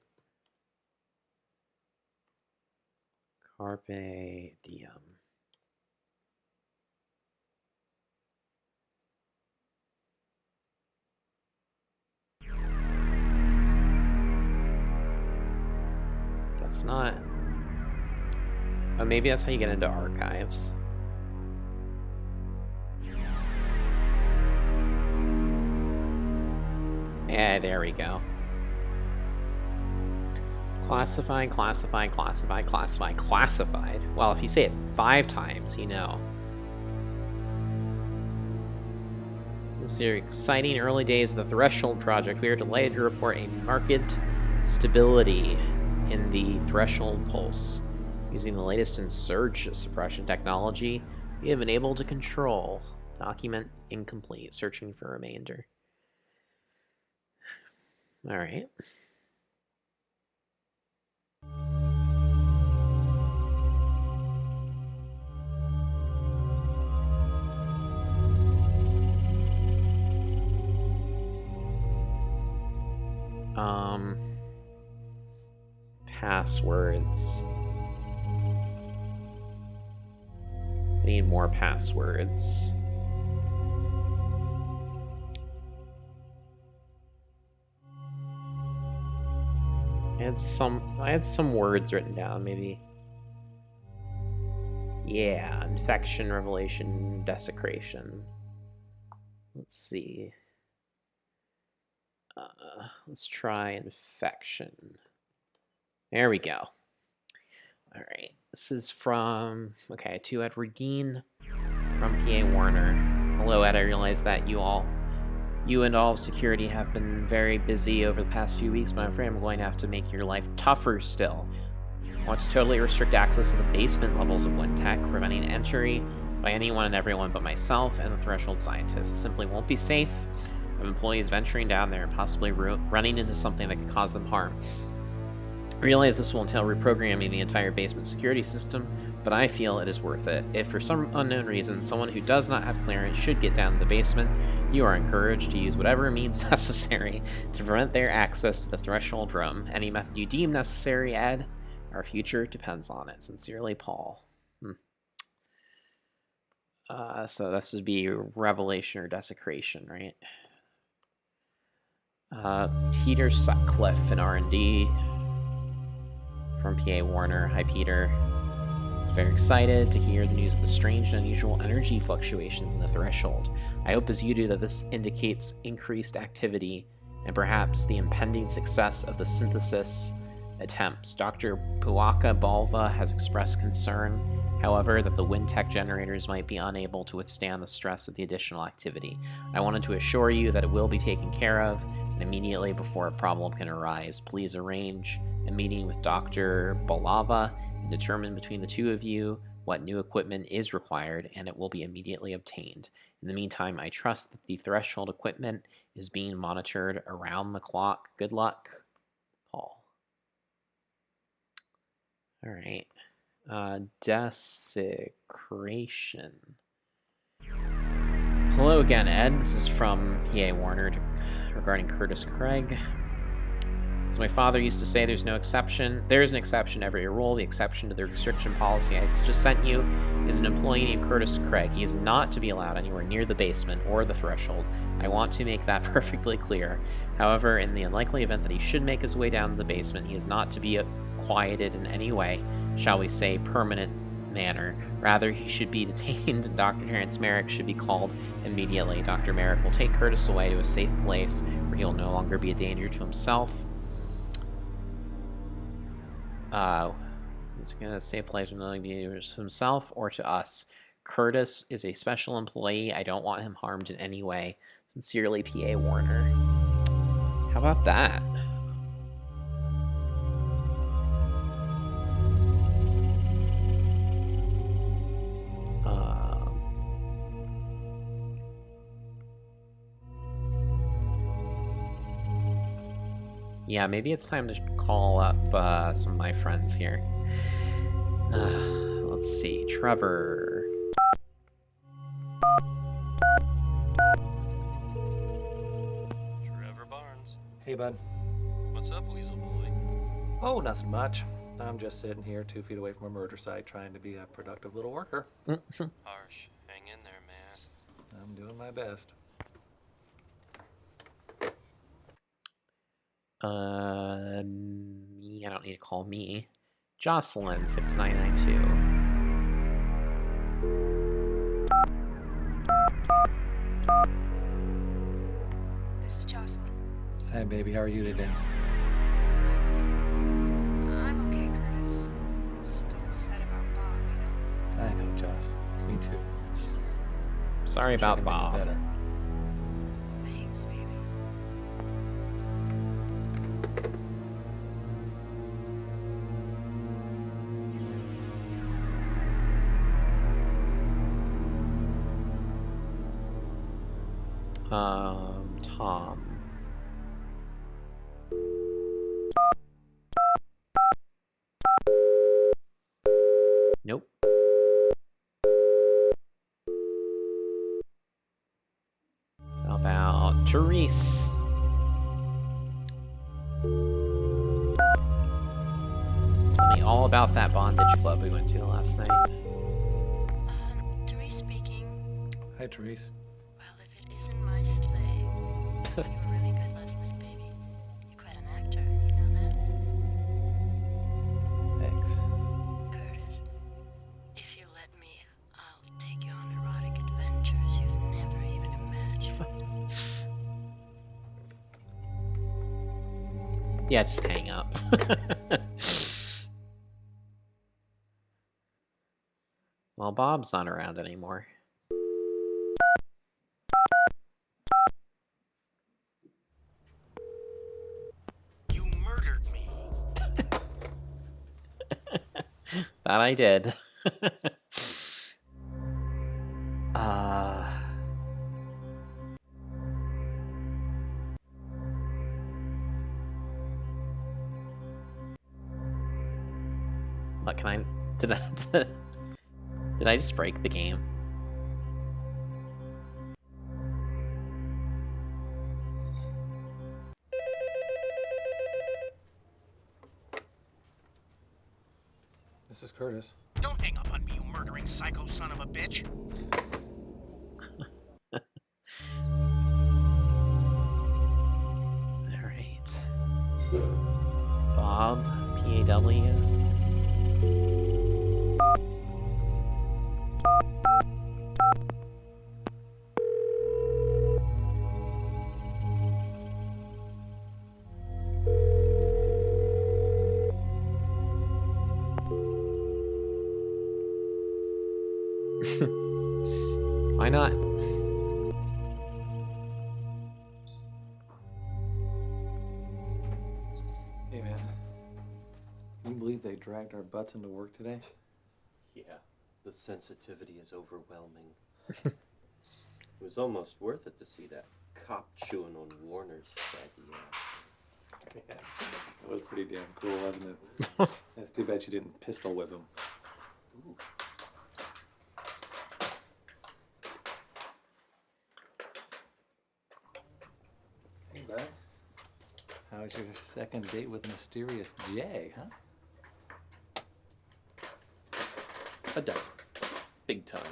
Carpe Diem. That's not... Oh, maybe that's how you get into archives. Yeah, there we go. Classified, classified, classified, classified, classified. Well, if you say it 5 times, you know. This is your exciting early days of the Threshold Project. We are delighted to report a marked stability in the Threshold Pulse. Using the latest in surge suppression technology, we have been able to control. Document incomplete. Searching for remainder. Alright. Passwords. I need more passwords. I had some words written down, maybe. Yeah, infection, revelation, desecration. Let's see. Let's try infection. There we go. All right. This is from, okay, to Edward Gein from PA Warner. Hello, Ed. I realize that you and all of security have been very busy over the past few weeks, but I'm afraid I'm going to have to make your life tougher still. I want to totally restrict access to the basement levels of WinTech, preventing entry by anyone and everyone but myself and the Threshold scientists. It simply won't be safe of employees venturing down there and possibly running into something that could cause them harm. I realize this will entail reprogramming the entire basement security system, but I feel it is worth it. If for some unknown reason someone who does not have clearance should get down to the basement, you are encouraged to use whatever means necessary to prevent their access to the Threshold room. Any method you deem necessary, Ed. Our future depends on it. Sincerely, Paul. So this would be revelation or desecration, right? Peter Sutcliffe in R&D from PA Warner. Hi, Peter. I was very excited to hear the news of the strange and unusual energy fluctuations in the Threshold. I hope as you do that this indicates increased activity and perhaps the impending success of the synthesis attempts. Dr. Puaka Balva has expressed concern, however, that the Wintech generators might be unable to withstand the stress of the additional activity. I wanted to assure you that it will be taken care of, and immediately before a problem can arise, please arrange a meeting with Dr. Balava and determine between the two of you what new equipment is required, and it will be immediately obtained. In the meantime, I trust that the threshold equipment is being monitored around the clock. Good luck, Paul. All right. Desecration. Hello again, Ed. This is from PA Warner regarding Curtis Craig. As my father used to say, there's no exception. There is an exception to every rule. The exception to the restriction policy I just sent you is an employee named Curtis Craig. He is not to be allowed anywhere near the basement or the threshold. I want to make that perfectly clear. However, in the unlikely event that he should make his way down to the basement, he is not to be quieted in any way, shall we say, permanent manner. Rather, he should be detained, and Dr. Terrence Merrick should be called immediately. Dr. Merrick will take Curtis away to a safe place where he will no longer be a danger to himself. He's gonna say plays will not be dangerous to himself or to us. Curtis is a special employee. I don't want him harmed in any way. Sincerely, PA Warner. How about that? Yeah, maybe it's time to call up some of my friends here. Let's see. Trevor. Trevor Barnes. Hey, bud. What's up, Weasel Boy? Oh, nothing much. I'm just sitting here 2 feet away from a murder site trying to be a productive little worker. Harsh. Hang in there, man. I'm doing my best. Me. I don't need to call me. Jocelyn 6992. This is Jocelyn. Hi, baby. How are you today? I'm okay, Curtis. I'm still upset about Bob, you know? I know, Joss. Me too. Sorry about Bob. Better. Thanks, baby. Tom. Nope. How about Therese? Tell me all about that bondage club we went to last night. Therese speaking. Hi, Therese. Well, if it isn't my slave, you were really good last night, baby. You're quite an actor, you know that? Thanks. Curtis, if you let me, I'll take you on erotic adventures you've never even imagined. Yeah, just hang up. Well, Bob's not around anymore. You murdered me. That I did. What can I... Did I just break the game? This is Curtis. Don't hang up on me, you murdering psycho son of a bitch. Alright. Bob, PAW. Why not? Hey, man. Can you believe they dragged our butts into work today? Yeah, the sensitivity is overwhelming. It was almost worth it to see that cop chewing on Warner's saggy ass. Yeah, that was pretty damn cool, wasn't it? That's too bad she didn't pistol whip him. Ooh. Hey, bud. How's your second date with Mysterious J, huh? A dime. Big time.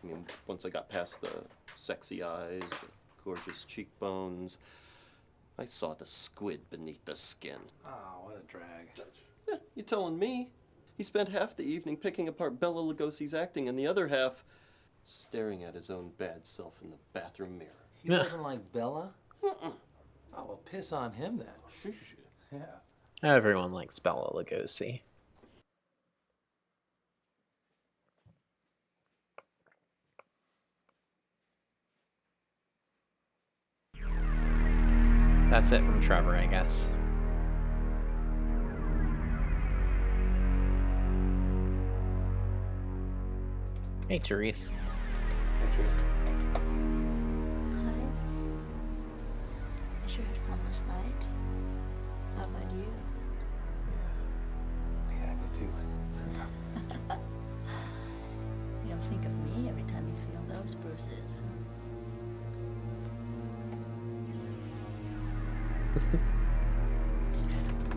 I mean, once I got past the sexy eyes, the gorgeous cheekbones, I saw the squid beneath the skin. Oh, what a drag. You telling me? He spent half the evening picking apart Bela Lugosi's acting and the other half staring at his own bad self in the bathroom mirror. He doesn't like Bella? Oh, well, piss on him then. Yeah. Everyone likes Bela Lugosi. That's it from Trevor, I guess. Hey, Therese. Hey, Therese. Hi. I sure had fun last night. How about you? Yeah, me too. You'll think of me every time you feel those bruises.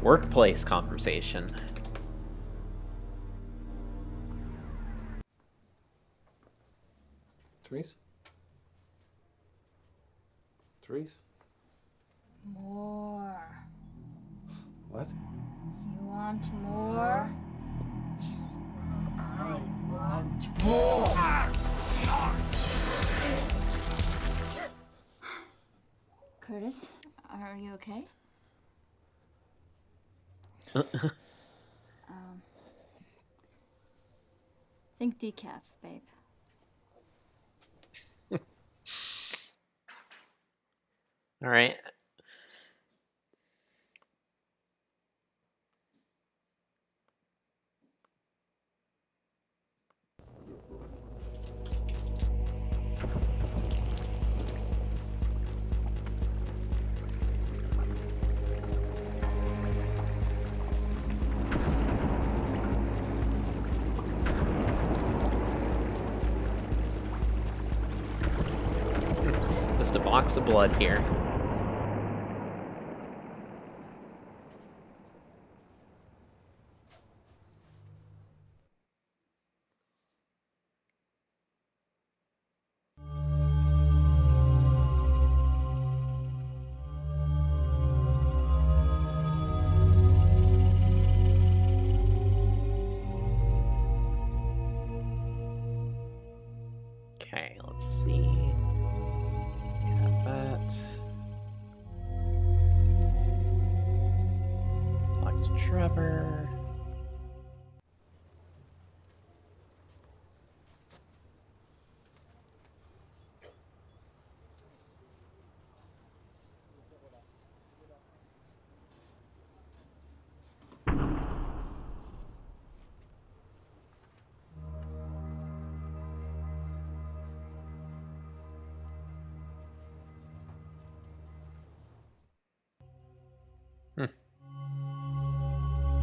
Workplace conversation. Therese? Therese? More. What? You want more? I want more. Curtis, are you okay? Think decaf, babe. All right. Just a box of blood here. Okay, let's see. Got that. Talk to Trevor.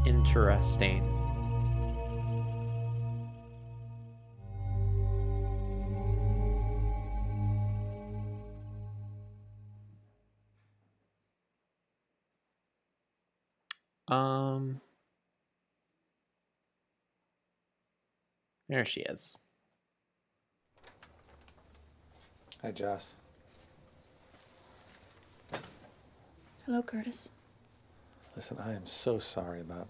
Interesting. There she is. Hi, Joss. Hello, Curtis. Listen, I am so sorry about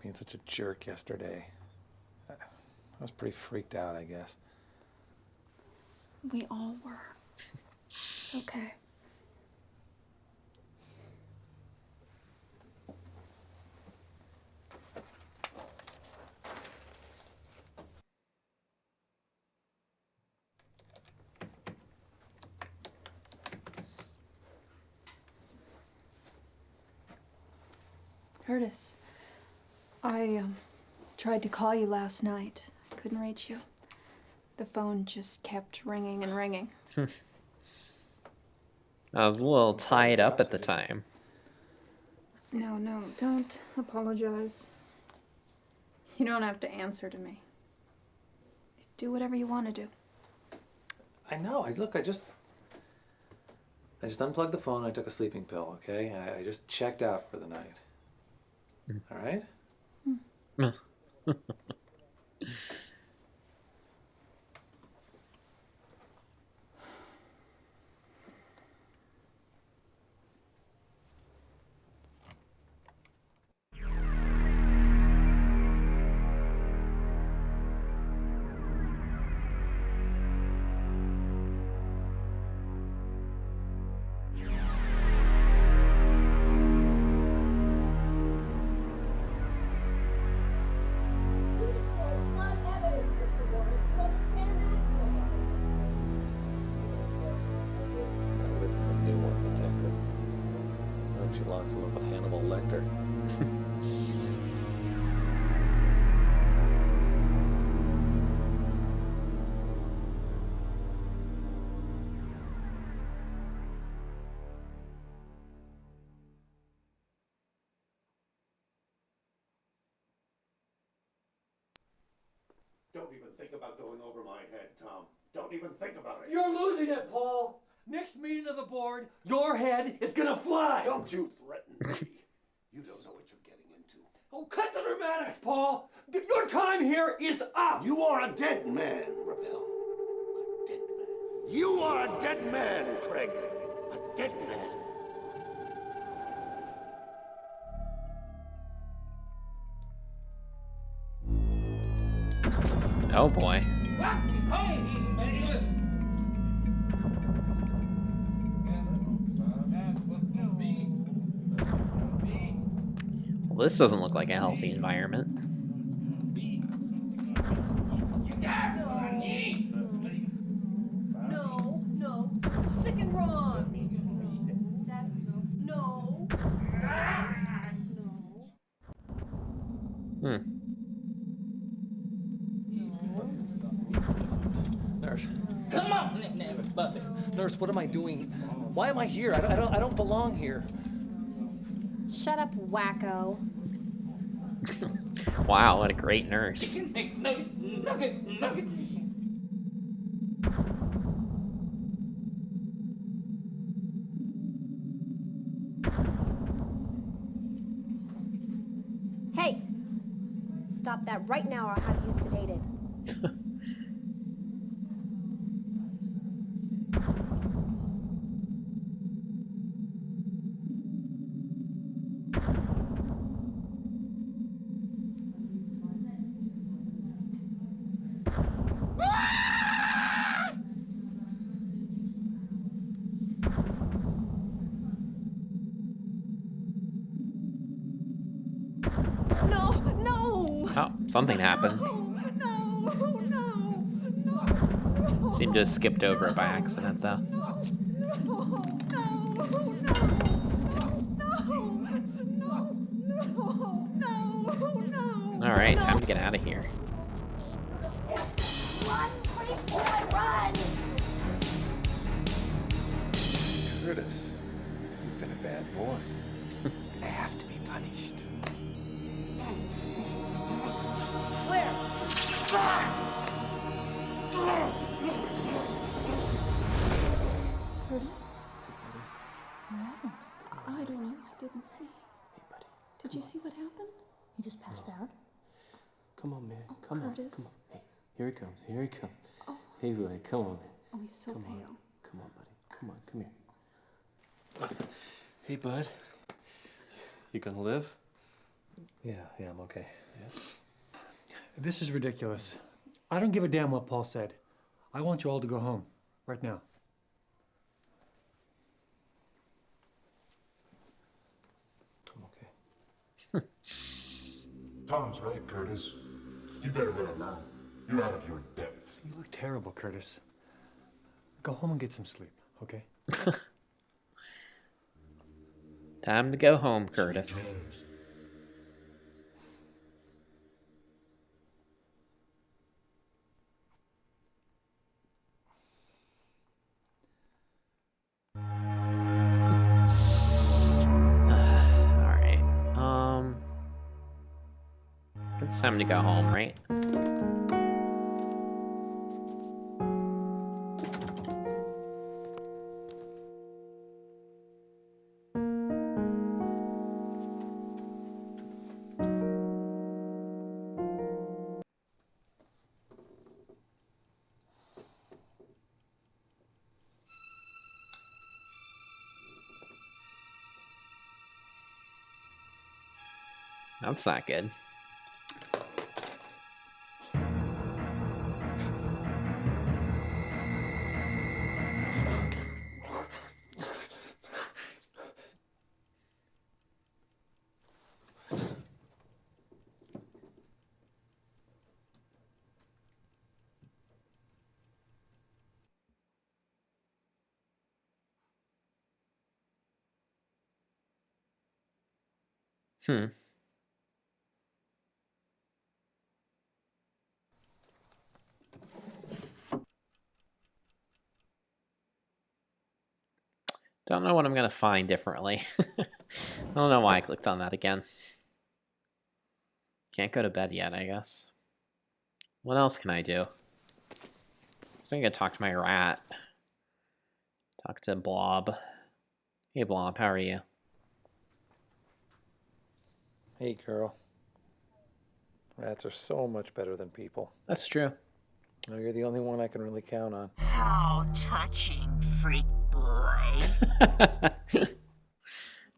being such a jerk yesterday. I was pretty freaked out, I guess. We all were. It's okay. Curtis, I tried to call you last night. Couldn't reach you. The phone just kept ringing and ringing. I was a little tied up at the time. No, don't apologize. You don't have to answer to me. Do whatever you want to do. I know. I just unplugged the phone. I took a sleeping pill. Okay. I just checked out for the night. All right. She locks him up with Hannibal Lecter. Don't even think about going over my head, Tom. Don't even think about it. You're losing it, Paul. Next meeting of the board, your head is gonna fly. Don't you threaten me. You don't know what you're getting into. Oh, cut the dramatics, Paul. Your time here is up. You are a dead man, Ravel. A dead man. You are a dead man, Craig. A dead man. Oh boy. Well, this doesn't look like a healthy environment. No. Sick and wrong. No. Nurse. Come on, everybody. Nurse, what am I doing? Why am I here? I don't belong here. Shut up, wacko. Wow, what a great nurse. Nugget. Hey! Stop that right now or I'll have you sedated. Oh, something happened. Seemed to have skipped over it by accident, though. Alright, time to get out of here. Curtis, you've been a bad boy. I have to be punished. Where? Curtis? I don't know. I didn't see. Hey, buddy. Did you see what happened? He just passed out. Come on, man. Oh, Come on. Curtis. Come on. Hey, here he comes. Here he comes. Oh. Hey, buddy. Come on, man. Oh, he's so Come pale. on. Come on, buddy. Come on. Come here. Hey, bud. You gonna live? Yeah, I'm okay. Yeah. This is ridiculous. I don't give a damn what Paul said. I want you all to go home right now. I'm okay. Tom's right, Curtis. You better let alone. You're out of your depth. You look terrible, Curtis. Go home and get some sleep, okay? Time to go home, Curtis. Sweet dreams. It's time to go home, right? That's not good. Hmm. Don't know what I'm gonna find differently. I don't know why I clicked on that again. Can't go to bed yet, I guess. What else can I do? I'm gonna talk to my rat. Talk to Blob. Hey Blob, how are you? Hey, girl. Rats are so much better than people. That's true. No, you're the only one I can really count on. How touching, freak boy.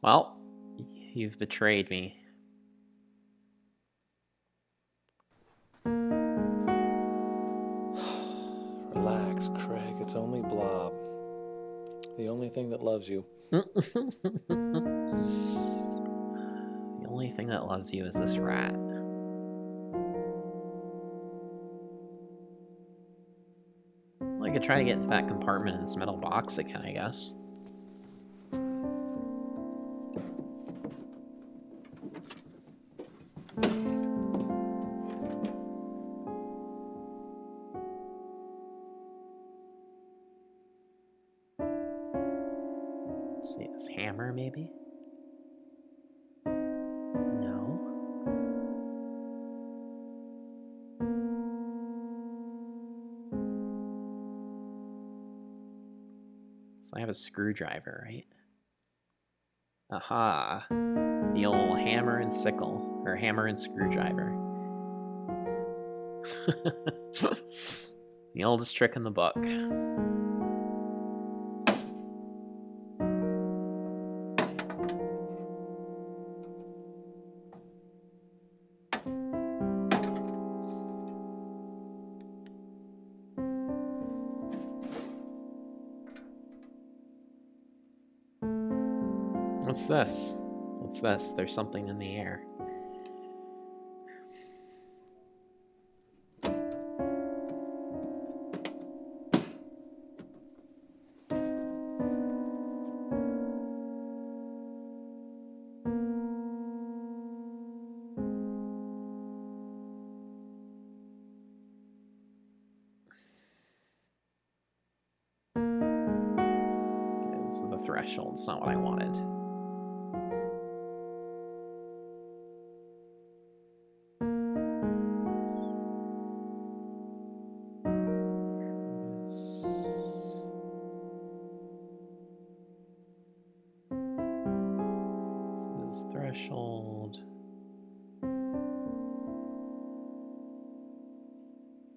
Well, you've betrayed me. Relax, Craig. It's only Blob. The only thing that loves you. The only thing that loves you is this rat. Well, I could try to get into that compartment in this metal box again, I guess. Let's see, this hammer, maybe? No. So I have a screwdriver, right? Aha. The old hammer and sickle, or hammer and screwdriver. The oldest trick in the book. What's this? What's this? There's something in the air. Okay, this is the threshold. It's not what I wanted. This is threshold.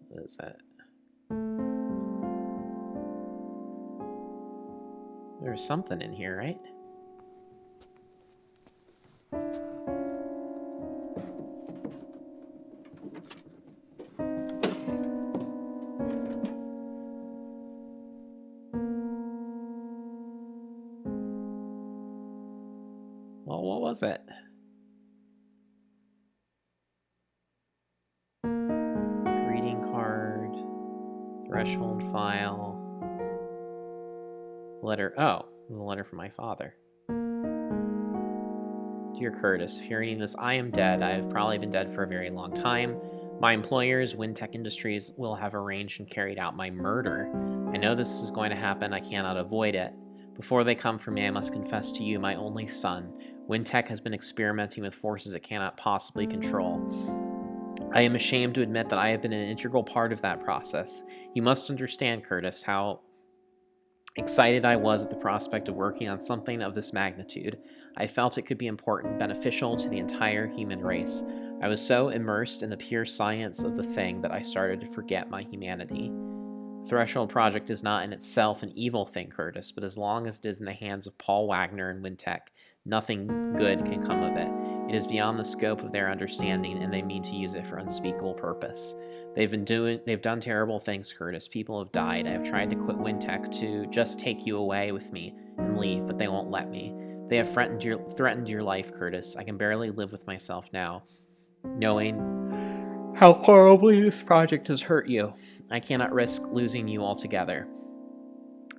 What is that? There's something in here, right? Well, what was it? Greeting card, threshold file, letter. Oh, it was a letter from my father. Dear Curtis, if you're reading this, I am dead. I have probably been dead for a very long time. My employers, Wintech Industries, will have arranged and carried out my murder. I know this is going to happen. I cannot avoid it. Before they come for me, I must confess to you, my only son. Wintech has been experimenting with forces it cannot possibly control. I am ashamed to admit that I have been an integral part of that process. You must understand, Curtis, how excited I was at the prospect of working on something of this magnitude. I felt it could be important and beneficial to the entire human race. I was so immersed in the pure science of the thing that I started to forget my humanity. The Threshold Project is not in itself an evil thing, Curtis, but as long as it is in the hands of Paul Wagner and Wintech, nothing good can come of it. It is beyond the scope of their understanding, and they mean to use it for unspeakable purpose. They've done terrible things, Curtis. People have died. I have tried to quit Wintech to just take you away with me and leave, but they won't let me. They have threatened your life, Curtis. I can barely live with myself now, knowing how horribly this project has hurt you. I cannot risk losing you altogether.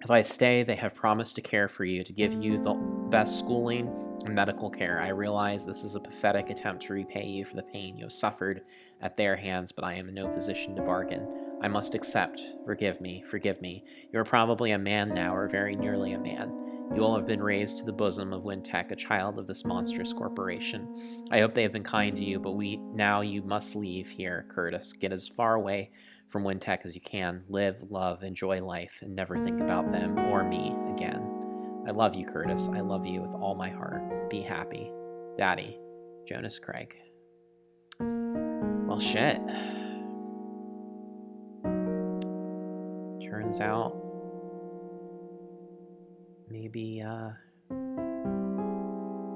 If I stay, they have promised to care for you, to give you the best schooling and medical care. I realize this is a pathetic attempt to repay you for the pain you have suffered at their hands, but I am in no position to bargain. I must accept. Forgive me. You are probably a man now, or very nearly a man. You all have been raised to the bosom of Wintech, a child of this monstrous corporation. I hope they have been kind to you, but now you must leave here, Curtis. Get as far away from Wintech as you can. Live, love, enjoy life, and never think about them or me again. I love you, Curtis. I love you with all my heart. Be happy. Daddy, Jonas Craig. Well, shit. Turns out maybe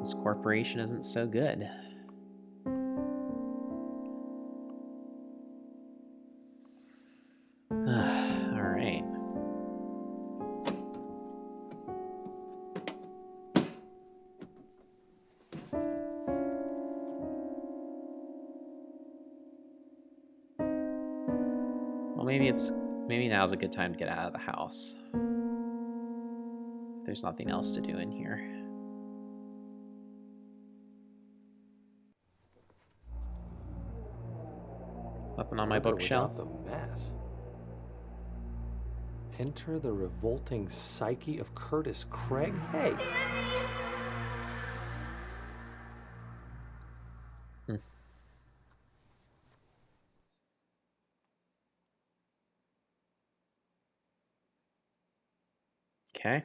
this corporation isn't so good. All right. Well, maybe now's a good time to get out of the house. There's nothing else to do in here. Nothing on my bookshelf. The mass. Enter the revolting psyche of Curtis Craig. Hey. Okay.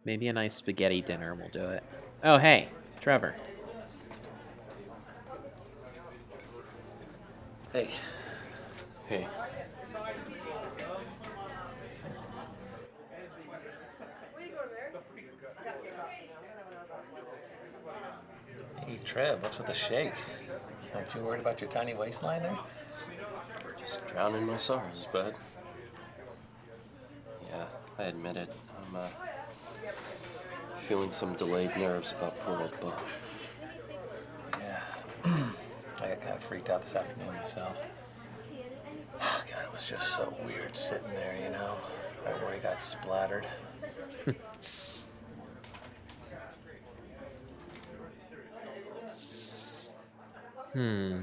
Maybe a nice spaghetti dinner will do it. Oh, hey, Trevor. Hey. Hey. Hey, Trev, what's with the shake? Aren't you worried about your tiny waistline there? Just drowning my sorrows, bud. Yeah, I admit it. I'm feeling some delayed nerves about poor old Bob. Yeah. I got kind of freaked out this afternoon myself. God, it was just so weird sitting there, you know, right where he got splattered. Hmm.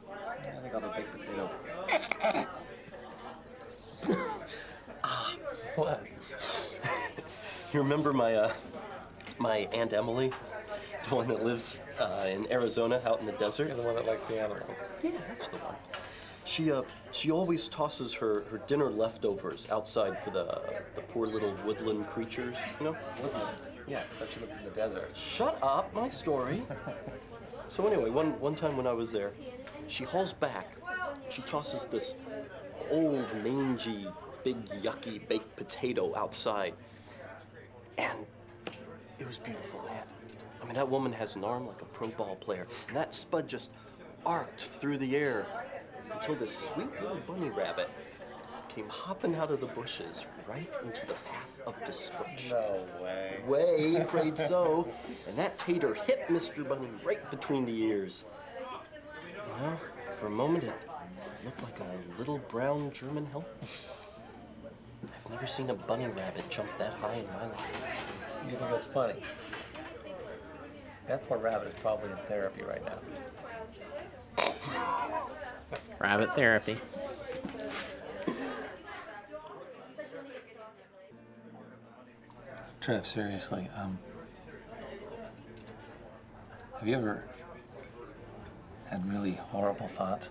I think I'll be baked potato. What? You remember my my Aunt Emily? The one that lives in Arizona out in the desert? The one that likes the animals. Yeah, that's the one. She always tosses her dinner leftovers outside for the poor little woodland creatures, you know? Woodland? Yeah, but she lived in the desert. Shut up, my story. So anyway, one time when I was there, she hauls back. She tosses this old, mangy, big, yucky baked potato outside. And it was beautiful, man. I mean, that woman has an arm like a pro ball player. And that spud just arced through the air until this sweet little bunny rabbit came hopping out of the bushes right into the path of destruction. No way. Way, afraid so. And that tater hit Mr. Bunny right between the ears. You know, for a moment it looked like a little brown German helmet. I've never seen a bunny rabbit jump that high in my life. You think that's funny? That poor rabbit is probably in therapy right now. Rabbit therapy. Trev, seriously, have you ever had really horrible thoughts?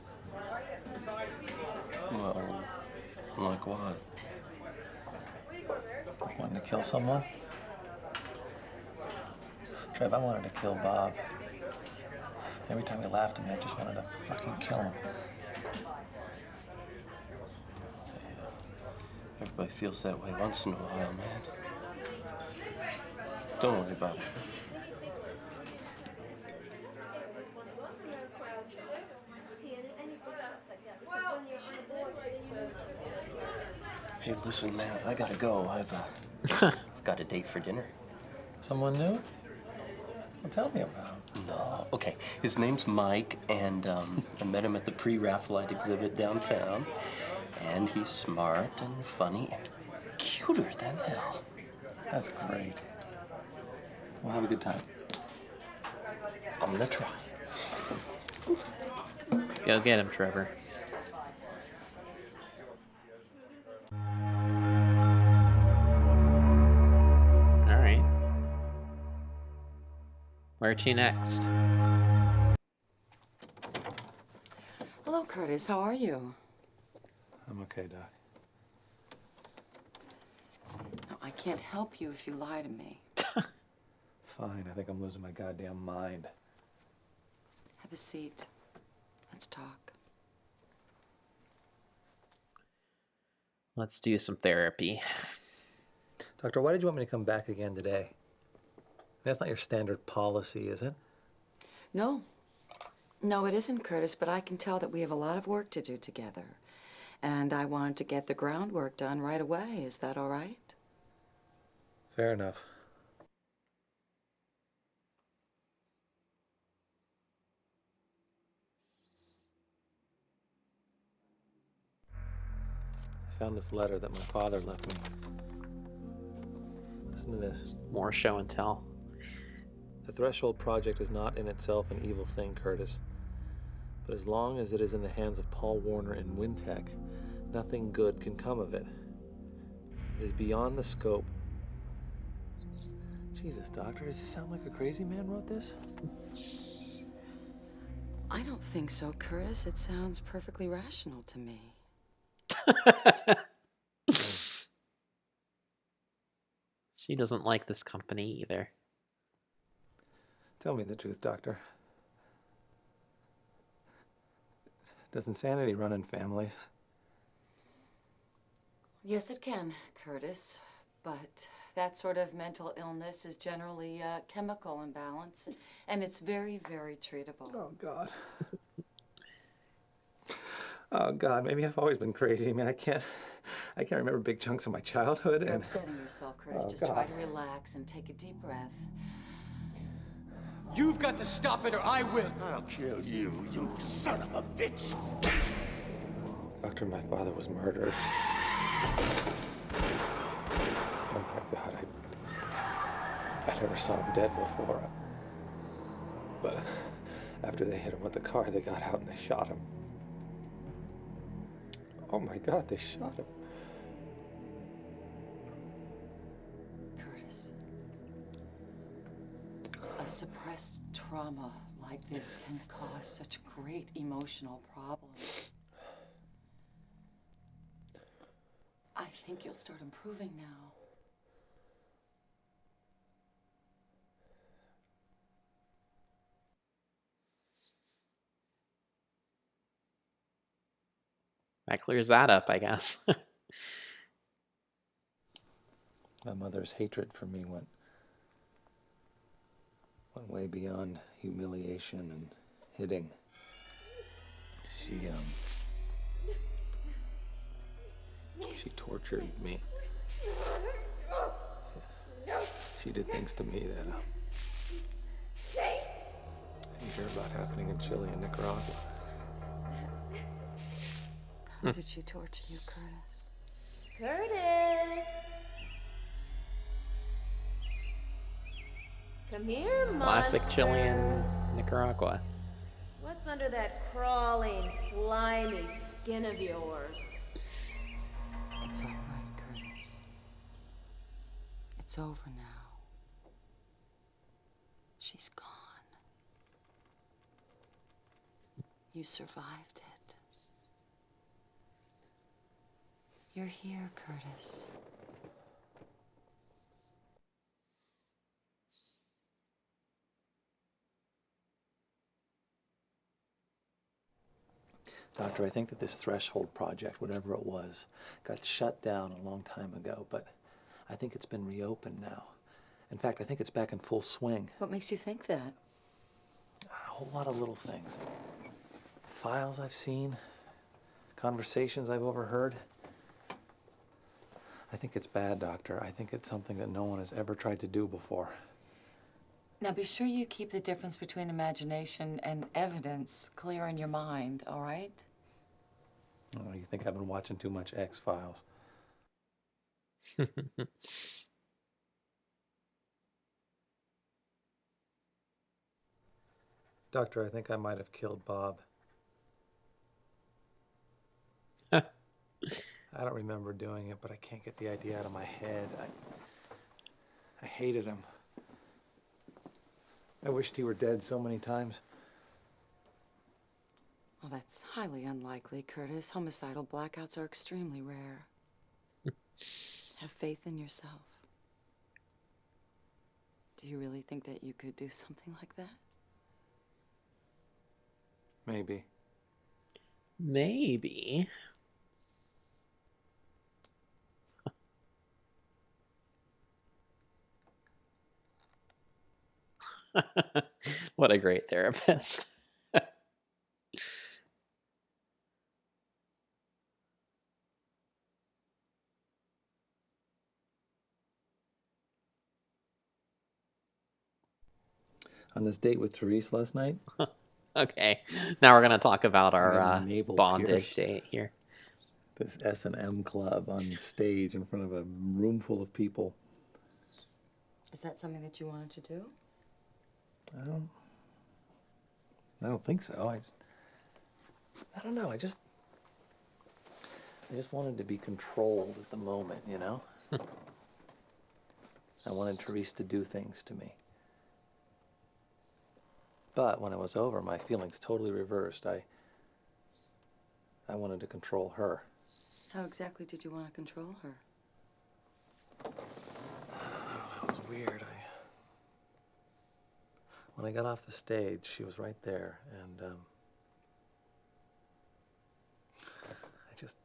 Well, like what? Like wanting to kill someone? Trev, I wanted to kill Bob. Every time he laughed at me, I just wanted to fucking kill him. Everybody feels that way once in a while, man. Don't worry about it. Hey, listen, man, I gotta go. I've got a date for dinner. Someone new? Well, tell me about him. No. Okay, his name's Mike, and I met him at the pre-Raphaelite exhibit downtown. And he's smart and funny and cuter than hell. That's great. We'll have a good time. I'm gonna try. Go get him, Trevor. All right. Where to next? Hello, Curtis. How are you? I'm okay, Doc. No, I can't help you if you lie to me. Fine, I think I'm losing my goddamn mind. Have a seat. Let's talk. Let's do some therapy. Doctor, why did you want me to come back again today? That's not your standard policy, is it? No. No, it isn't, Curtis, but I can tell that we have a lot of work to do together. And I wanted to get the groundwork done right away. Is that all right? Fair enough. I found this letter that my father left me. Listen to this. More show and tell. The Threshold Project is not in itself an evil thing, Curtis. But as long as it is in the hands of Paul Warner and Wintech, nothing good can come of it. It is beyond the scope. Jesus, Doctor, does this sound like a crazy man wrote this? I don't think so, Curtis. It sounds perfectly rational to me. She doesn't like this company either. Tell me the truth, Doctor. Does insanity run in families? Yes, it can, Curtis. But that sort of mental illness is generally a chemical imbalance, and it's very, very treatable. Oh, God. Oh, God, maybe I've always been crazy. I mean, I can't remember big chunks of my childhood. You're And upsetting yourself, Curtis. Oh, Just God. try to relax and take a deep breath. You've got to stop it or I will. I'll kill you, you son of a bitch. Doctor, my father was murdered. Oh, my God, I never saw him dead before. But after they hit him with the car, they got out and they shot him. Oh, my God, they shot him. Curtis, a suppressed trauma like this can cause such great emotional problems. I think you'll start improving now. That clears that up, I guess. My mother's hatred for me went way beyond humiliation and hitting. She tortured me. She did things to me that you hear about happening in Chile and Nicaragua. How did she torture you, Curtis? Curtis! Come here, Classic monster. Chilean Nicaragua. What's under that crawling, slimy skin of yours? It's all right, Curtis. It's over now. She's gone. You survived it. You're here, Curtis. Doctor, I think that this threshold project, whatever it was, got shut down a long time ago, but I think it's been reopened now. In fact, I think it's back in full swing. What makes you think that? A whole lot of little things. Files I've seen, conversations I've overheard. I think it's bad, Doctor. I think it's something that no one has ever tried to do before. Now be sure you keep the difference between imagination and evidence clear in your mind, all right? Oh, you think I've been watching too much X-Files? Doctor, I think I might have killed Bob. I don't remember doing it, but I can't get the idea out of my head. I hated him. I wished he were dead so many times. Well, that's highly unlikely, Curtis. Homicidal blackouts are extremely rare. Have faith in yourself. Do you really think that you could do something like that? Maybe. Maybe. What a great therapist. On this date with Therese last night. Okay, now we're gonna talk about I got our a navel bondage pierced. date here. This S&M club on stage in front of a room full of people. Is that something that you wanted to do? I don't think so. I don't know. I just wanted to be controlled at the moment, you know? I wanted Therese to do things to me. But when it was over, my feelings totally reversed. I wanted to control her. How exactly did you want to control her? It was weird. When I got off the stage, she was right there, and I just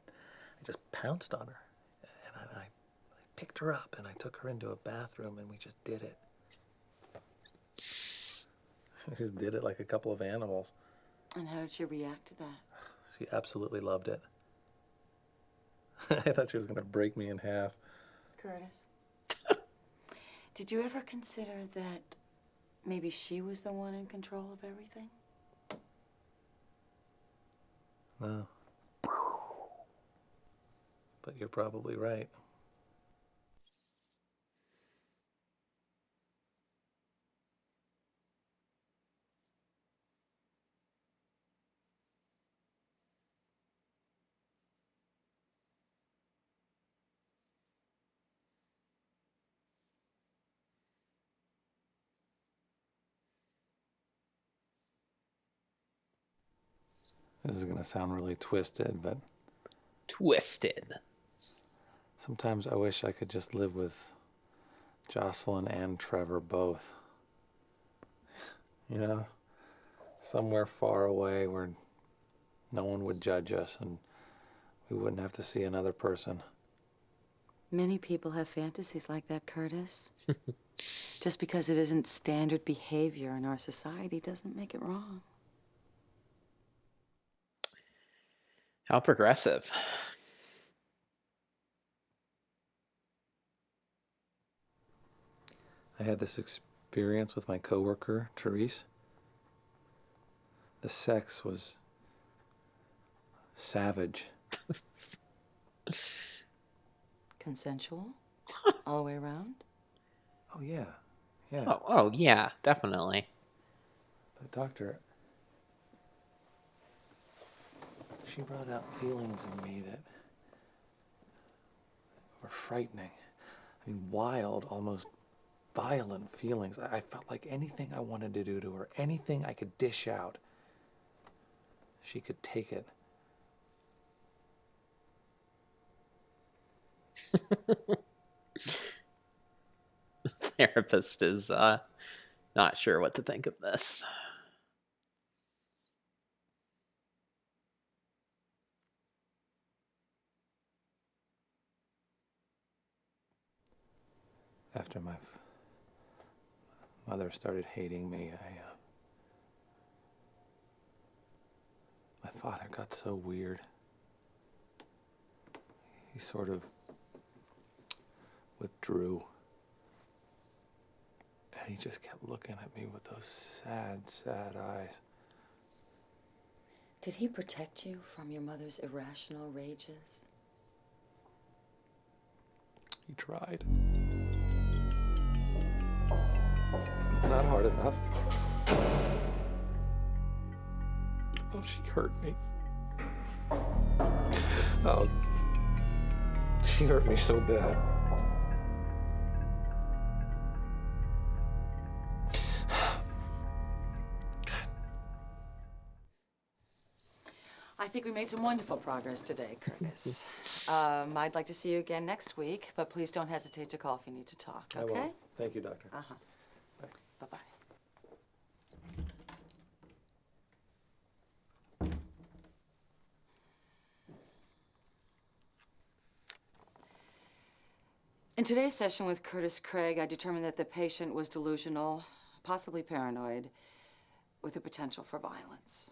pounced on her, and I picked her up, and I took her into a bathroom, and we just did it. We just did it like a couple of animals. And how did she react to that? She absolutely loved it. I thought she was going to break me in half. Curtis, did you ever consider that maybe she was the one in control of everything? No. But you're probably right. This is going to sound really twisted, but... Twisted. Sometimes I wish I could just live with Jocelyn and Trevor both. You know? Somewhere far away where no one would judge us and we wouldn't have to see another person. Many people have fantasies like that, Curtis. Just because it isn't standard behavior in our society doesn't make it wrong. How progressive. I had this experience with my coworker, Therese. The sex was savage. Consensual? All the way around? Oh, yeah. Yeah. Oh, yeah, definitely. But doctor, she brought out feelings in me that were frightening. I mean, wild, almost violent feelings. I felt like anything I wanted to do to her, anything I could dish out, she could take it. The therapist is not sure what to think of this. After my mother started hating me, my father got so weird. He sort of withdrew. And he just kept looking at me with those sad, sad eyes. Did he protect you from your mother's irrational rages? He tried. Not hard enough. Oh, she hurt me. Oh, she hurt me so bad. I think we made some wonderful progress today, Curtis. I'd like to see you again next week, but please don't hesitate to call if you need to talk, okay? I will. Thank you, doctor. Uh-huh. Bye. Bye-bye. In today's session with Curtis Craig, I determined that the patient was delusional, possibly paranoid, with the potential for violence.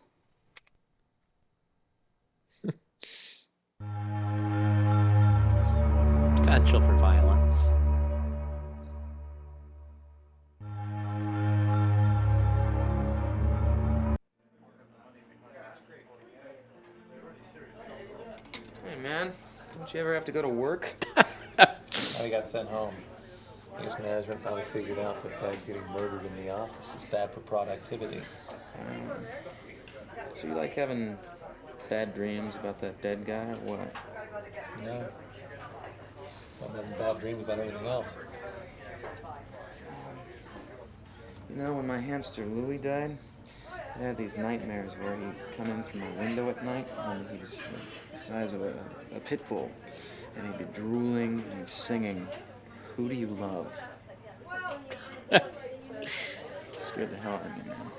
Potential for violence. Hey, man. Don't you ever have to go to work? I got sent home. I guess management finally figured out that guys getting murdered in the office is bad for productivity. So you like having bad dreams about that dead guy, or what? No. I'm having bad dreams about everything else. You know, when my hamster Louie died, I had these nightmares where he'd come in through my window at night, and he's the size of a pit bull, and he'd be drooling and singing, "Who do you love?" Scared the hell out of me, man.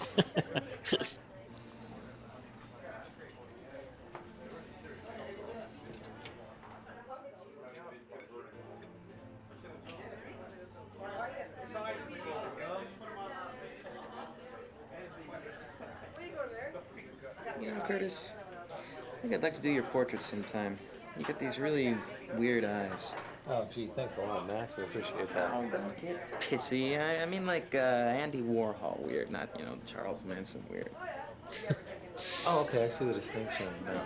You know, Curtis, I think I'd like to do your portrait sometime. You got these really weird eyes. Oh, gee, thanks a lot, Max. I appreciate that. Oh, don't get pissy. I mean, like Andy Warhol weird, not, you know, Charles Manson weird. Oh, okay, I see the distinction. Yeah.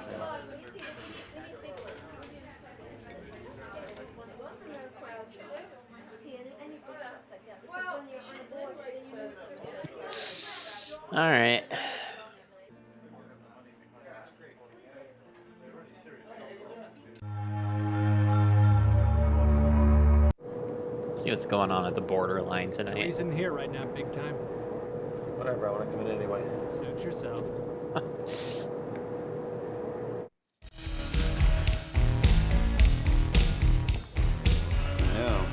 All right. See what's going on at the borderline tonight. He's in here right now, big time. Whatever, I want to come in anyway. Suit yourself. No,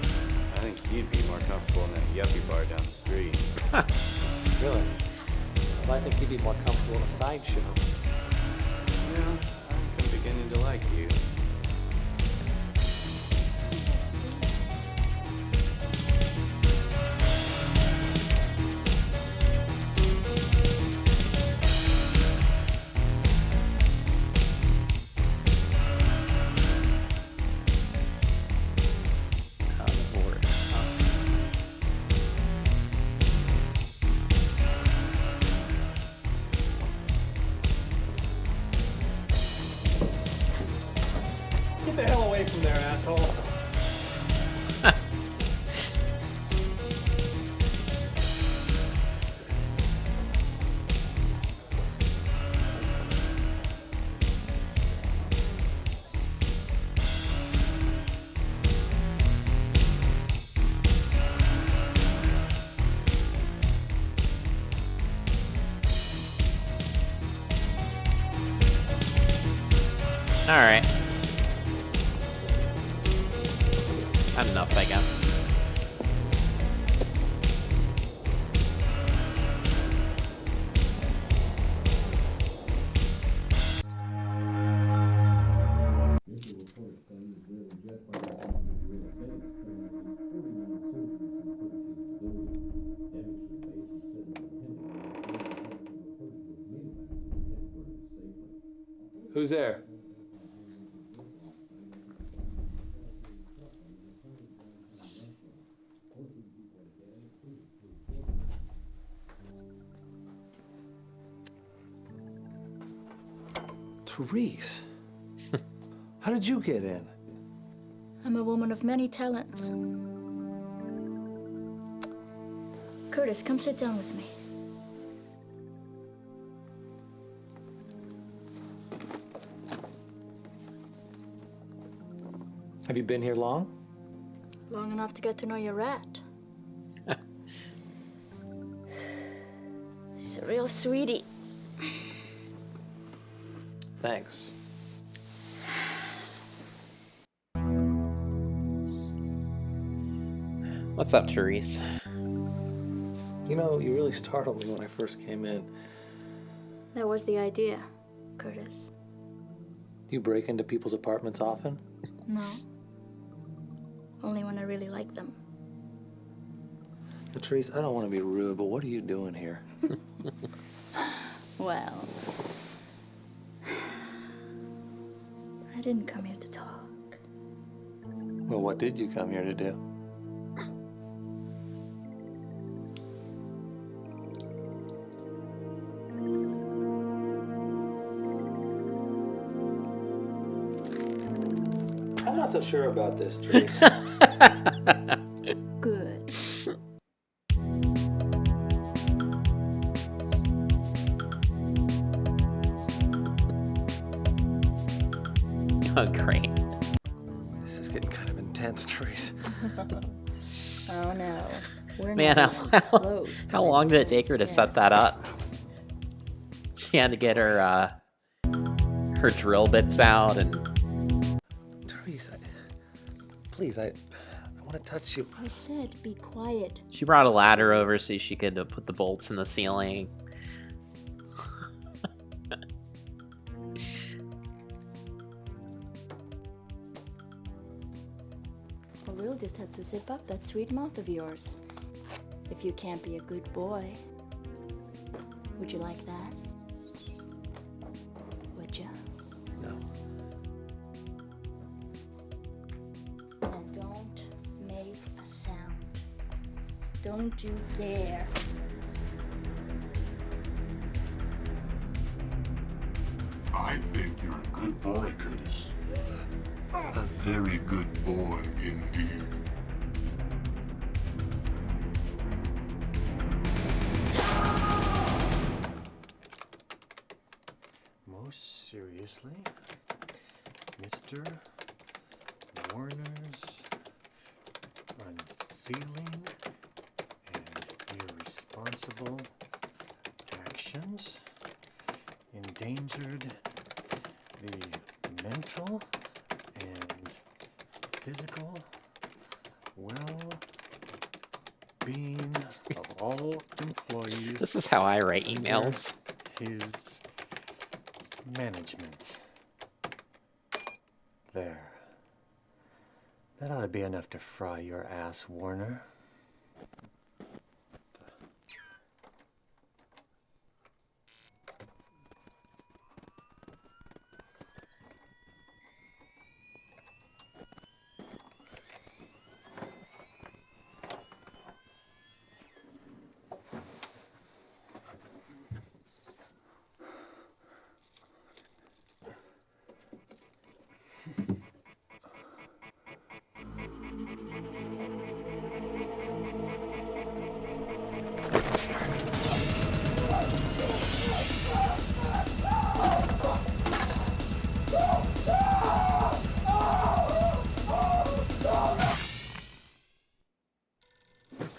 I think you'd be more comfortable in that yuppie bar down the street. Really? Well, I think you'd be more comfortable in a sideshow. Well, I'm beginning to like you. Alright. Enough, I guess. Who's there? Therese. How did you get in? I'm a woman of many talents. Curtis, come sit down with me. Have you been here long? Long enough to get to know your rat. She's a real sweetie. Thanks. What's up, Therese? You know, you really startled me when I first came in. That was the idea, Curtis. You break into people's apartments often? No. Only when I really like them. But Therese, I don't want to be rude, but what are you doing here? Well, I didn't come here to talk. Well, what did you come here to do? I'm not so sure about this, Therese. Good. Oh, great. This is getting kind of intense, Therese. Oh no. We're Man, not even close to how long did it take her to yet. set that up? She had to get her drill bits out and... Therese, please, I want to touch you. I said be quiet. She brought a ladder over so she could put the bolts in the ceiling. Well, we'll just have to zip up that sweet mouth of yours. If you can't be a good boy. Would you like that? Would you? No. Now don't make a sound. Don't you dare. I think you're a good boy, Curtis. A very good boy indeed. Most seriously, Mr. Warner's unfeeling and irresponsible actions endangered the mental and physical well-being of all employees. This is how I write emails. His management. There. That ought to be enough to fry your ass, Warner.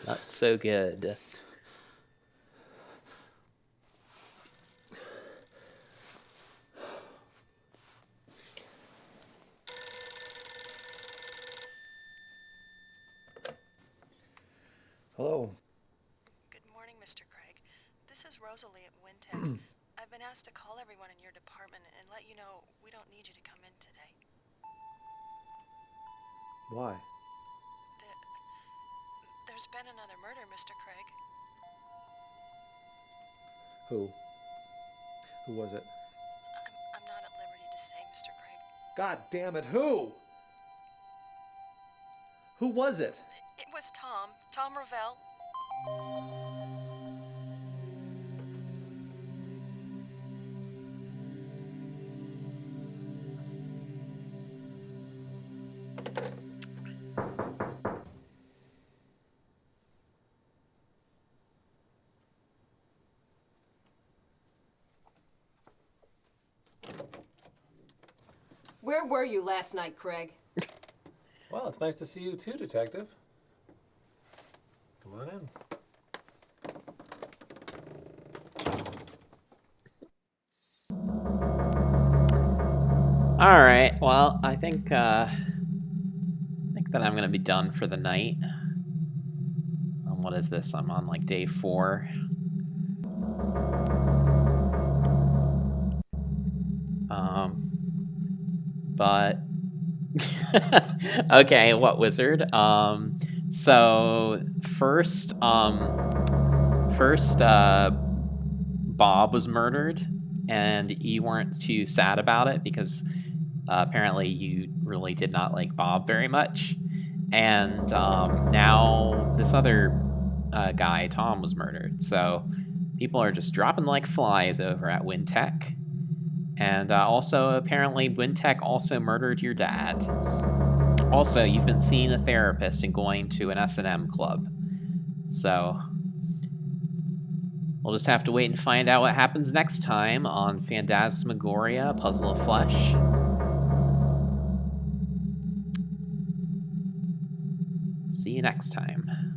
Not so good. Hello. Good morning, Mr. Craig. This is Rosalie at Wintech. I've been asked to call everyone in your department and let you know we don't need you to come in today. Why? There's been another murder, Mr. Craig. Who? Who was it? I'm not at liberty to say, Mr. Craig. God damn it, who? Who was it? It was Tom Ravel. Where were you last night, Craig? Well, it's nice to see you too, Detective. Come on in. All right. Well, I think that I'm gonna be done for the night. What is this? I'm on like day 4. But okay, what wizard? So first, Bob was murdered, and you weren't too sad about it because apparently you really did not like Bob very much. And now this other guy, Tom, was murdered. So people are just dropping like flies over at Wintech. And also, apparently, Wintech also murdered your dad. Also, you've been seeing a therapist and going to an S&M club. So, we'll just have to wait and find out what happens next time on Phantasmagoria, Puzzle of Flesh. See you next time.